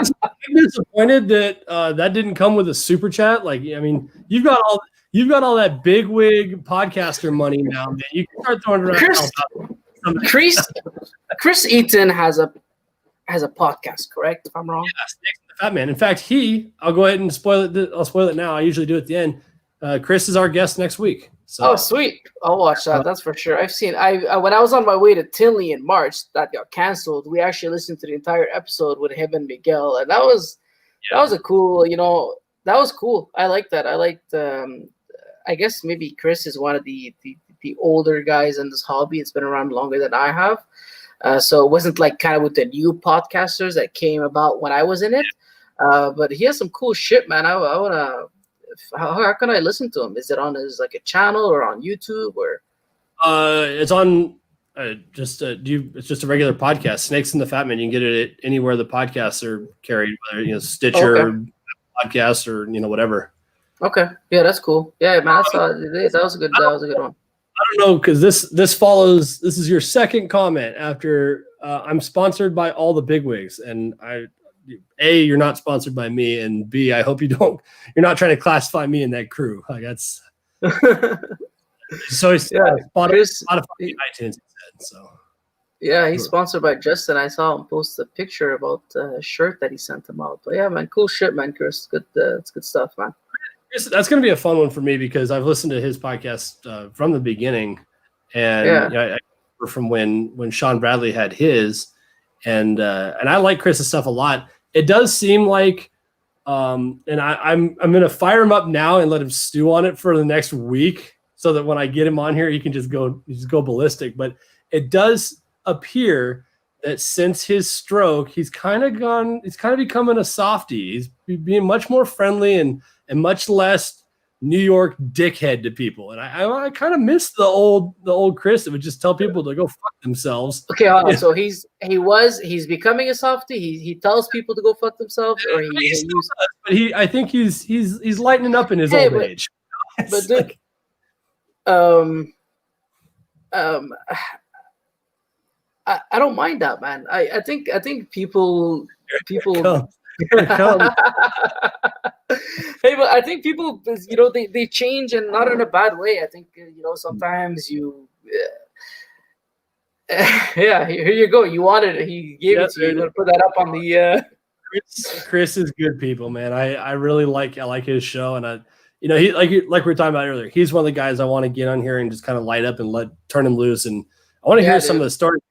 disappointed that that didn't come with a super chat. Like, I mean, you've got all that big wig podcaster money now, man. You can start throwing around. Chris Eaton has a podcast, correct? If I'm wrong. Yeah, Snakes and the Fat Man. In fact, I'll go ahead and spoil it. I'll spoil it now. I usually do it at the end. Chris is our guest next week. So. Oh, sweet! I'll watch that. That's for sure. I've seen. When I was on my way to Tinley in March, that got canceled. We actually listened to the entire episode with him and Miguel, and that was a cool. That was cool. I like that. I liked. I guess maybe Chris is one of the older guys in this hobby. It's been around longer than I have, so it wasn't like kind of with the new podcasters that came about when I was in it. But he has some cool shit, man. I wanna. How can I listen to him? Is it on his like a channel or on YouTube or? It's on it's just a regular podcast. Snakes and the Fat Man. You can get it at anywhere the podcasts are carried, whether Stitcher, podcast, or whatever. Okay, yeah, that's cool. Yeah, man, that was a good one. I don't know because this follows. This is your second comment after I'm sponsored by all the bigwigs, and A, you're not sponsored by me, and B, I hope you're not trying to classify me in that crew. Like that's so Spotify, iTunes instead. So yeah, he's sponsored by Justin. I saw him post a picture about a shirt that he sent him out. But yeah, man, cool shit, man, Chris. Good, it's good stuff, man. That's going to be a fun one for me because I've listened to his podcast from the beginning, and I remember from when Sean Bradley had his, and I like Chris's stuff a lot. It does seem like, and I'm going to fire him up now and let him stew on it for the next week, so that when I get him on here, he can just go ballistic. But it does appear that since his stroke, he's kind of becoming a softie. He's being much more friendly and much less New York dickhead to people. And I kind of miss the old Chris that would just tell people to go fuck themselves. Okay, so he's becoming a softie. He tells people to go fuck themselves, or but I think he's lightening up in his old age. But dude, I don't mind that, man. I think people. Hey, but I think people, they change, and not in a bad way. I think sometimes you. Yeah, here you go. You wanted it. He gave it to you. You're gonna put that up on the. Chris is good people, man. I really like his show, and he like we were talking about earlier. He's one of the guys I want to get on here and just kind of light up and turn him loose. And I want to hear some of the stories.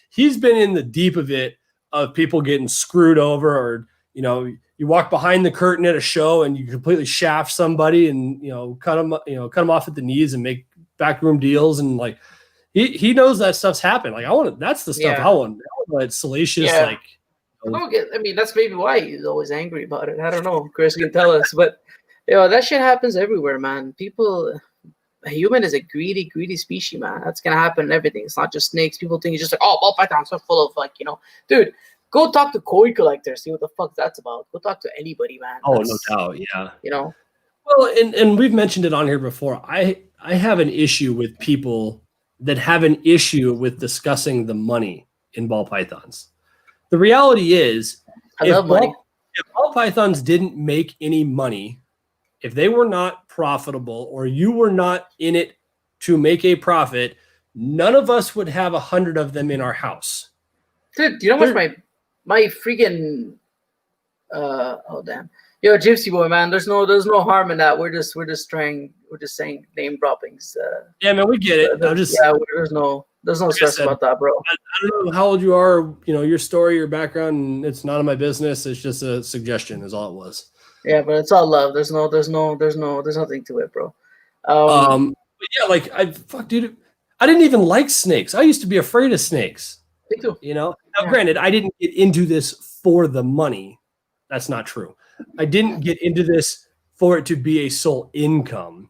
He's been in the deep of it, of people getting screwed over, or you walk behind the curtain at a show and you completely shaft somebody and cut them off at the knees and make backroom deals, and like he knows that stuff's happened. Like that's the stuff I want. It's salacious. Yeah. That's maybe why he's always angry about it. I don't know. Chris can tell us, but that shit happens everywhere, man. A human is a greedy species, man. That's gonna happen in everything. It's not just snakes. People think it's just like, ball pythons are full of dude. Go talk to koi collectors. See what the fuck that's about. Go talk to anybody, man. No doubt, yeah. Well, and we've mentioned it on here before. I have an issue with people that have an issue with discussing the money in ball pythons. The reality is, I love money. If ball pythons didn't make any money, if they were not profitable, or you were not in it to make a profit, none of us would have 100 of them in our house. Dude, do you know how much my freaking Gypsy Boy, man, there's no harm in that. We're just saying name droppings. Yeah, man, we get it. There's no stress about that, bro. I don't know how old you are, your story, your background, and it's none of my business. It's just a suggestion is all it was. Yeah, but it's all love. There's nothing to it, bro. But yeah, like dude, I didn't even like snakes. I used to be afraid of snakes. Me too. You know, now Yeah. granted, I didn't get into this for the money. That's not true. I didn't get into this for it to be a sole income.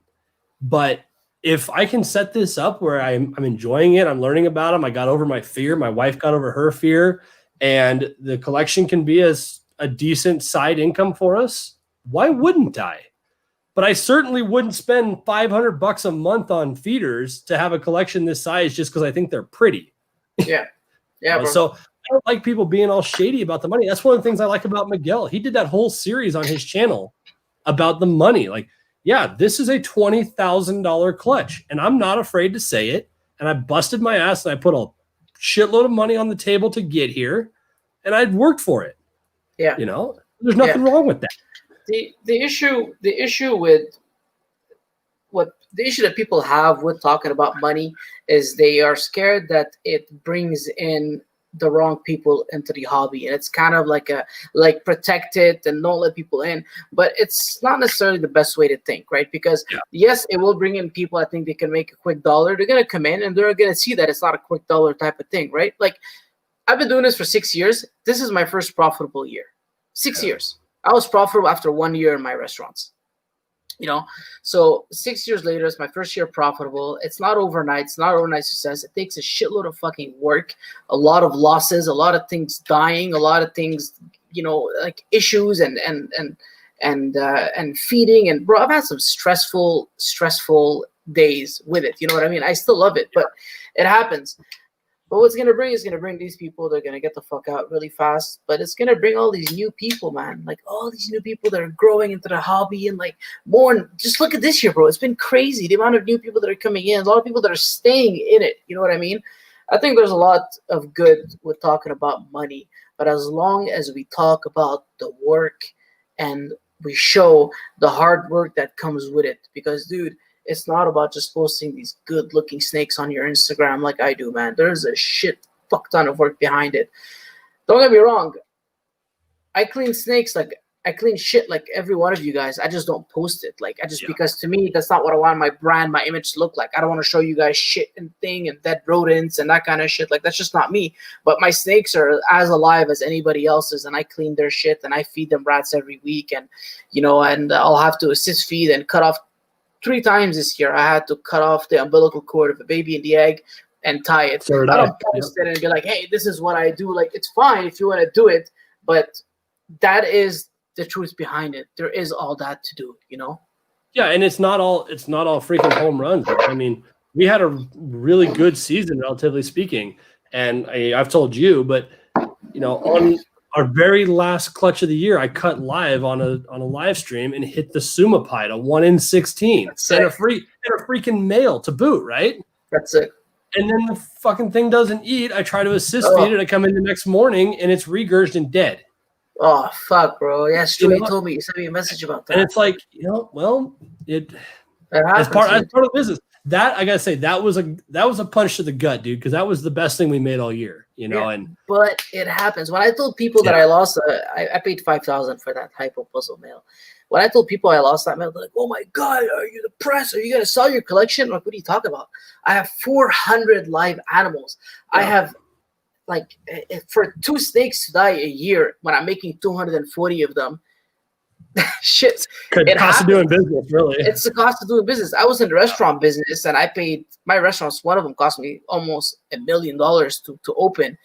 But if I can set this up where I'm enjoying it, I'm learning about them. I got over my fear. My wife got over her fear, and the collection can be a decent side income for us. Why wouldn't I? But I certainly wouldn't spend $500 a month on feeders to have a collection this size just because I think they're pretty. Yeah. Yeah, bro. So I don't like people being all shady about the money. That's one of the things I like about Miguel. He did that whole series on his channel about the money. Like, yeah, this is a $20,000 clutch, and I'm not afraid to say it. And I busted my ass and I put a shitload of money on the table to get here, and I'd worked for it. Yeah. You know, there's nothing wrong with that. The issue with the issue that people have with talking about money is they are scared that it brings in the wrong people into the hobby, and it's kind of like protect it and don't let people in, but it's not necessarily the best way to think, right? Because yes, it will bring in people. I think they can make a quick dollar. They're going to come in and they're going to see that it's not a quick dollar type of thing, right? Like, I've been doing this for 6 years. This is my first profitable year. 6 years. I was profitable after 1 year in my restaurants. You know, so 6 years later, it's my first year profitable. It's not overnight. It's not overnight success. It takes a shitload of fucking work, a lot of losses, a lot of things dying, a lot of things, you know, like issues and feeding. And bro, I've had some stressful days with it. You know what I mean? I still love it, but it happens. But what's going to bring is going to bring these people. They're going to get the fuck out really fast. But it's going to bring all these new people, man. Like all these new people that are growing into the hobby and like more. Just look at this year, bro. It's been crazy. The amount of new people that are coming in. A lot of people that are staying in it. You know what I mean? I think there's a lot of good with talking about money. But as long as we talk about the work and we show the hard work that comes with it. Because, dude, it's not about just posting these good-looking snakes on your Instagram like I do, man. There's a fuck ton of work behind it. Don't get me wrong. I clean snakes like I clean shit like every one of you guys. I just don't post it. Like because to me, that's not what I want my brand, my image to look like. I don't want to show you guys shit and thing and dead rodents and that kind of shit. Like that's just not me. But my snakes are as alive as anybody else's, and I clean their shit and I feed them rats every week, and you know, and I'll have to assist feed and cut off 3 times this year. I had to cut off the umbilical cord of a baby in the egg and tie it. So I don't post it and be like, hey, this is what I do. Like, it's fine if you want to do it, but that is the truth behind it. There is all that to do, you know? Yeah, and it's not all freaking home runs. I mean, we had a really good season, relatively speaking. And I've told you, but you know, on our very last clutch of the year, I cut live on a live stream and hit the Sumapide, a 1 in 16, and a freaking male to boot, right? That's it. And then the fucking thing doesn't eat. I try to assist feed it. I come in the next morning and it's regurged and dead. Oh fuck, bro. Yeah, Stu, you told me. You sent me a message about that. And it's like, you know, well, as part of the business. That I gotta say, that was a punch to the gut, dude, because that was the best thing we made all year, you know. Yeah, and but it happens. When I told people that I lost, I paid $5,000 for that hypo puzzle male. When I told people I lost that male, they're like, "Oh my god, are you depressed? Are you gonna sell your collection?" I'm like, what are you talking about? I have 400 live animals. Yeah. I have like for 2 snakes to die a year when I'm making 240 of them. Shit, it cost of doing business, really. It's the cost of doing business. I was in the restaurant business, and I paid my restaurants. One of them cost me almost $1 million to open.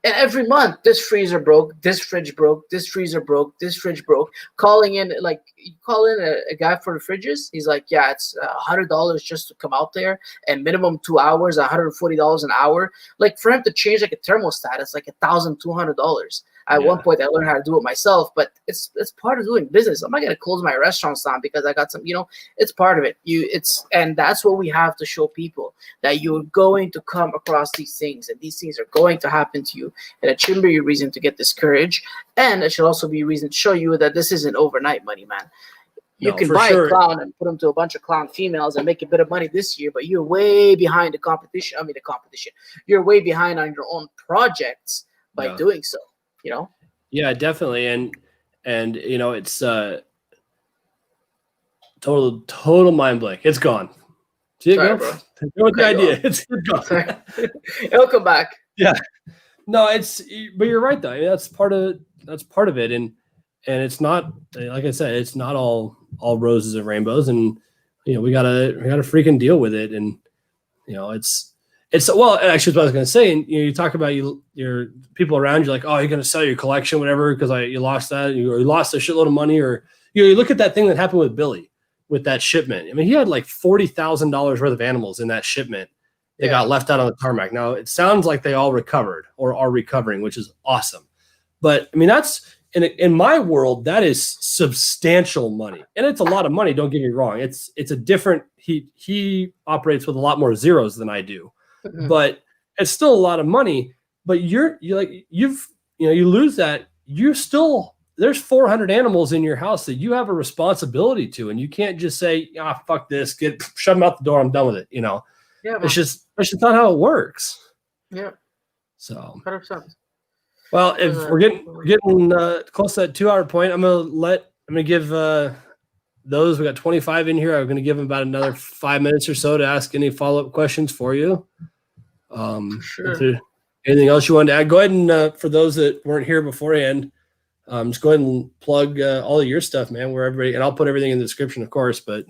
And every month, this freezer broke, this fridge broke, this freezer broke, this fridge broke. Calling in, like, you call in a guy for the fridges. He's like, yeah, it's $100 just to come out there, and minimum 2 hours, $140 an hour. Like, for him to change like a thermostat, it's like $1,200. At one point, I learned how to do it myself, but it's part of doing business. I'm not gonna close my restaurants down because I got some, you know, it's part of it. And that's what we have to show people, that you're going to come across these things, and these things are going to happen to you, and it shouldn't be a reason to get discouraged, and it should also be a reason to show you that this isn't overnight money, man. You can buy a clown and put him to a bunch of clown females and make a bit of money this year, but you're way behind the competition. You're way behind on your own projects by doing so. You know? Yeah, definitely. And you know, it's Total mind blank. It's gone. See it Sorry, go? bro. Go with the Okay, go idea. on. It's gone. Sorry. It'll come back. Yeah. No, but you're right though. I mean, that's part of it. And it's not, like I said, it's not all roses and rainbows. And we gotta freaking deal with it. And it's well, actually, what I was gonna say. And you talk about your people around you, like, oh, you're gonna sell your collection, whatever, because you lost that, you lost a shitload of money, or you look at that thing that happened with Billy with that shipment. I mean, he had like $40,000 worth of animals in that shipment. They got left out on the tarmac. Now it sounds like they all recovered or are recovering, which is awesome. But I mean, that's in my world, that is substantial money, and it's a lot of money. Don't get me wrong. It's a different. He operates with a lot more zeros than I do, but it's still a lot of money. But you lose that. You still, there's 400 animals in your house that you have a responsibility to, and you can't just say, fuck this, shut them out the door. I'm done with it. Yeah, it's just not how it works. Yeah. So 100%. Well, if we're getting close to that 2 hour point, I'm gonna give those, we got 25 in here. I'm gonna give them about another 5 minutes or so to ask any follow-up questions for you. Sure. Anything else you wanted to add? Go ahead and for those that weren't here beforehand, just go ahead and plug all of your stuff, man, where everybody, and I'll put everything in the description, of course, but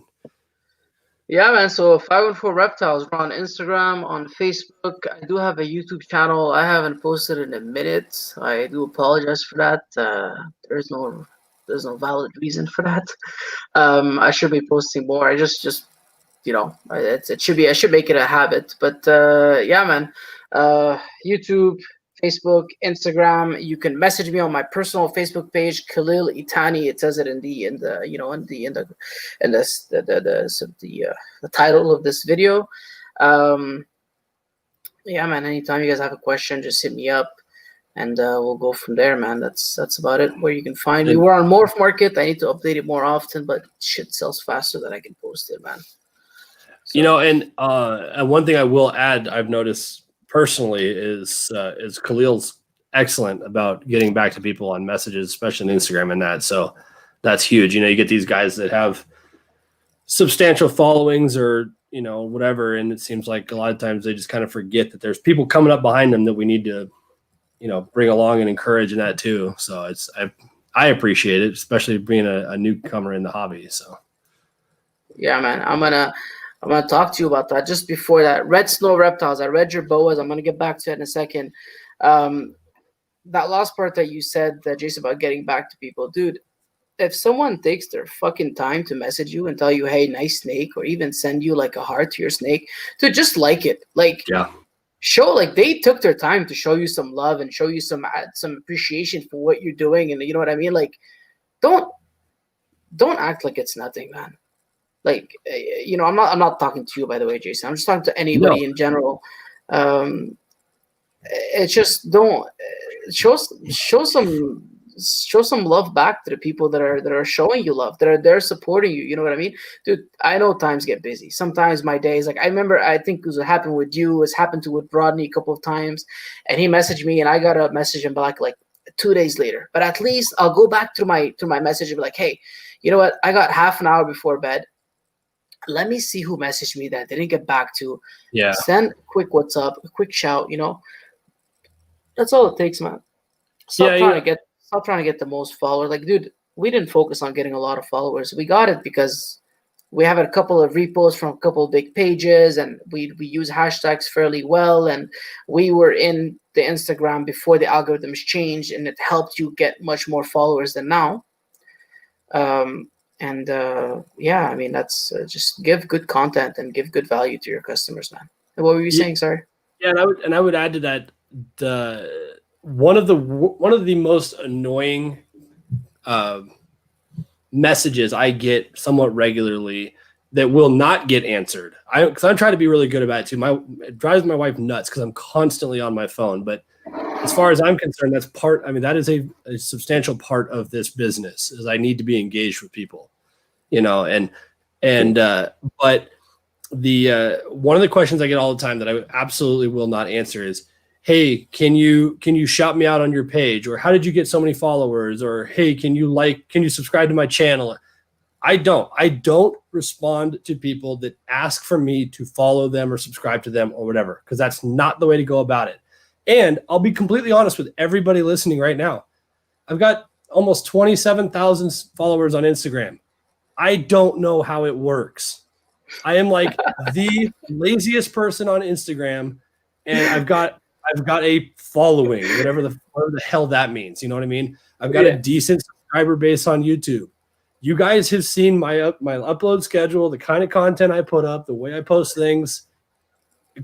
yeah, man. So 514 Reptiles. We're on Instagram, on Facebook. I do have a YouTube channel. I haven't posted in a minute. I do apologize for that. There's no valid reason for that. I should be posting more. I just it should be. I should make it a habit. But yeah, man. YouTube, Facebook, Instagram. You can message me on my personal Facebook page, Khalil ITANI. It says it in the title of this video. Yeah, man. Anytime you guys have a question, just hit me up, and we'll go from there, man. That's about it. Where you can find me. We're on Morph Market. I need to update it more often, but shit sells faster than I can post it, man. So. And one thing I will add, I've noticed personally is Khalil's excellent about getting back to people on messages, especially on Instagram and that. So that's huge. You get these guys that have substantial followings or, whatever. And it seems like a lot of times they just kind of forget that there's people coming up behind them that we need to, bring along and encourage in that too. So I appreciate it, especially being a newcomer in the hobby. So. Yeah, man, I'm gonna talk to you about that. Just before that, Red Snow Reptiles. I read your boas. I'm gonna get back to it in a second. That last part that you said, Jason, about getting back to people, dude. If someone takes their fucking time to message you and tell you, "Hey, nice snake," or even send you like a heart to your snake, dude, just like it. Like, show like they took their time to show you some love and show you some appreciation for what you're doing, and you know what I mean. Like, don't act like it's nothing, man. Like, I'm not talking to you, by the way, Jason. I'm just talking to anybody in general. It's just don't show some love back to the people that are showing you love, that are there supporting you. You know what I mean, dude? I know times get busy. Sometimes my days, like I remember, I think it was what happened with you. It's happened to with Rodney a couple of times, and he messaged me, and I got a message him back like 2 days later. But at least I'll go back to my message and be like, hey, you know what? I got half an hour before bed. Let me see who messaged me that didn't get back to. Yeah. Send a quick what's up, a quick shout, That's all it takes, man. Stop trying to get the most followers. Like, dude, we didn't focus on getting a lot of followers. We got it because we have a couple of reposts from a couple of big pages, and we use hashtags fairly well, and we were in the Instagram before the algorithms changed, and it helped you get much more followers than now. Yeah, I mean, that's just give good content and give good value to your customers, man. And what were you saying? Sorry. Yeah, and I would add to that one of the most annoying messages I get somewhat regularly that will not get answered. Because I'm trying to be really good about it too. It drives my wife nuts because I'm constantly on my phone. But as far as I'm concerned, that is a substantial part of this business, is I need to be engaged with people, but the one of the questions I get all the time that I absolutely will not answer is, hey, can you shout me out on your page? Or how did you get so many followers? Or, hey, can you subscribe to my channel? I don't respond to people that ask for me to follow them or subscribe to them or whatever, because that's not the way to go about it. And I'll be completely honest with everybody listening right now. I've got almost 27,000 followers on Instagram. I don't know how it works. I am like the laziest person on Instagram, and I've got a following, whatever the hell that means. You know what I mean? I've got a decent subscriber base on YouTube. You guys have seen my upload schedule, the kind of content I put up, the way I post things.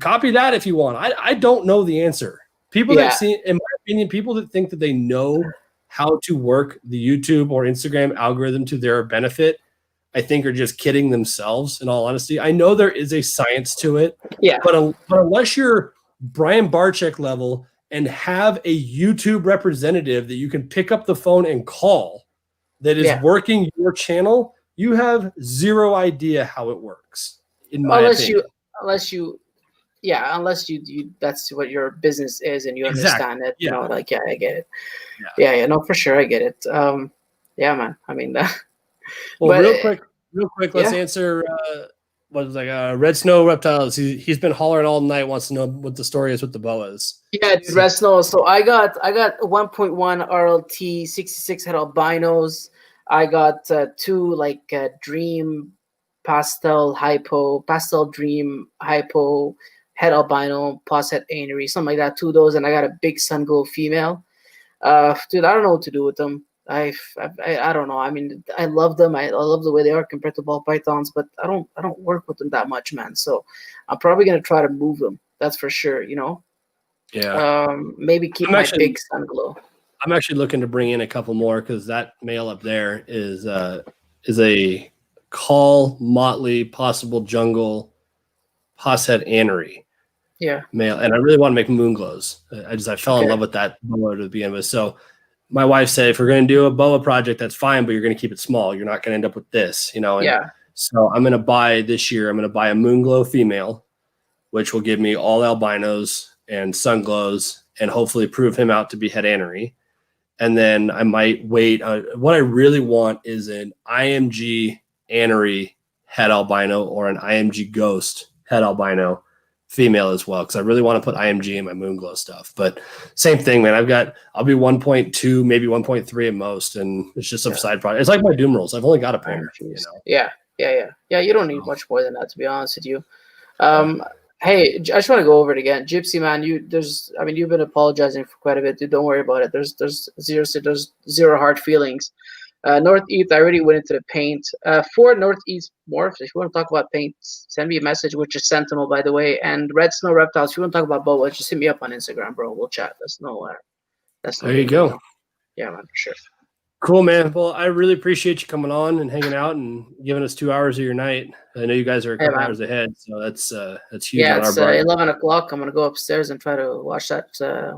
Copy that if you want. I don't know the answer. People that see, in my opinion, people that think that they know how to work the YouTube or Instagram algorithm to their benefit, I think are just kidding themselves, in all honesty. I know there is a science to it, but unless you're Brian Barczyk level and have a YouTube representative that you can pick up the phone and call that is working your channel, you have zero idea how it works, in my opinion. Unless you that's what your business is and you understand it. You know, like, I get it. Yeah, no, for sure, I get it. Yeah, man. I mean, well, but, real quick, let's answer Red Snow Reptiles. He's been hollering all night, wants to know what the story is with the boas. Yeah, dude, Red Snow. So I got 1.1 RLT 66 head albinos. I got 2 dream pastel dream hypo head albino pos head anery, something like that. 2 of those, and I got a big sun glow female. Dude, I don't know what to do with them. I don't know. I mean, I love them. I love the way they are compared to ball pythons, but I don't work with them that much, man. So I'm probably gonna try to move them. That's for sure. You know. Yeah. Maybe keep my big sun glow. I'm actually looking to bring in a couple more because that male up there is a call motley possible jungle pos head anery. Yeah. Male, and I really want to make moon glows. I fell in love with that boa to begin with. So my wife said, if we're going to do a boa project, that's fine, but you're going to keep it small. You're not going to end up with this, you know? And so I'm going to buy this year, I'm going to buy a moon glow female, which will give me all albinos and sun glows and hopefully prove him out to be head anery. And then I might wait. What I really want is an IMG anery head albino or an IMG ghost head albino female as well, because I really want to put IMG in my moon glow stuff. But same thing, man. I'll be 1.2, maybe 1.3 at most, and it's just some side project. It's like my doom rolls. I've only got a pair. You know? Yeah. You don't need much more than that, to be honest with you. Hey, I just want to go over it again. Gypsy, man, you've been apologizing for quite a bit, dude. Don't worry about it. There's zero hard feelings. Northeast, I already went into the paint. For Northeast Morphs, if you want to talk about paint, send me a message, which is Sentinel, by the way. And Red Snow Reptiles, if you want to talk about boa, just hit me up on Instagram, bro. We'll chat. That's no there you go. Yeah, man, for sure. Cool, man. Well, I really appreciate you coming on and hanging out and giving us 2 hours of your night. I know you guys are a couple hours ahead, so that's huge. Yeah, it's 11 o'clock. I'm gonna go upstairs and try to watch that.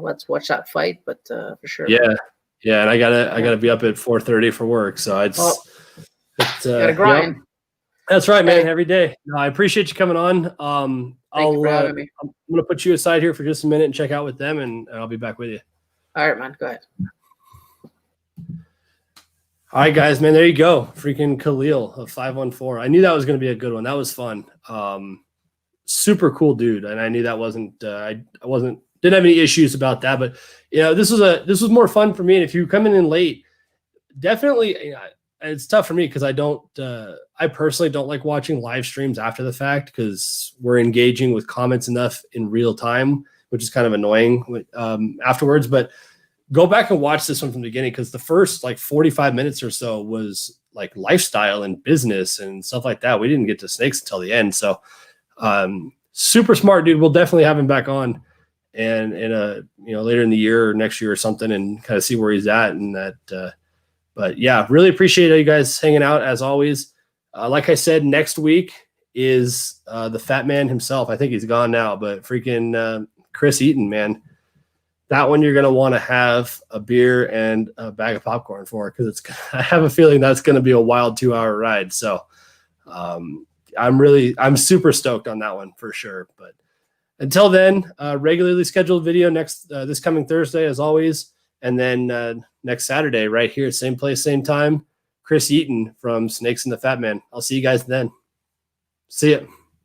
Let's watch that fight, but for sure. Yeah, and I gotta be up at 4:30 for work, so it's gotta grind. Yep. That's right, man. Every day. No, I appreciate you coming on. I'm gonna put you aside here for just a minute and check out with them, and I'll be back with you. All right, man. Go ahead. All right, guys, man, there you go. Freaking Khalil of 514. I knew that was going to be a good one. That was fun. Super cool dude. And I knew that didn't have any issues about that, but you know, this was more fun for me. And if you come in late, definitely, you know, it's tough for me because I personally don't like watching live streams after the fact because we're engaging with comments enough in real time, which is kind of annoying afterwards. But go back and watch this one from the beginning because the first 45 minutes or so was like lifestyle and business and stuff like that. We didn't get to snakes until the end. So super smart dude. We'll definitely have him back on and later in the year or next year or something and kind of see where he's at and that. But yeah, really appreciate you guys hanging out as always. Like I said, next week is the fat man himself. I think he's gone now, but freaking Chris Eaton, man. That one you're going to want to have a beer and a bag of popcorn for because I have a feeling that's going to be a wild 2-hour ride. So I'm super stoked on that one for sure. But until then, regularly scheduled video this coming Thursday as always. And then next Saturday right here, same place, same time, Chris Eaton from Snakes and the Fat Man. I'll see you guys then. See ya.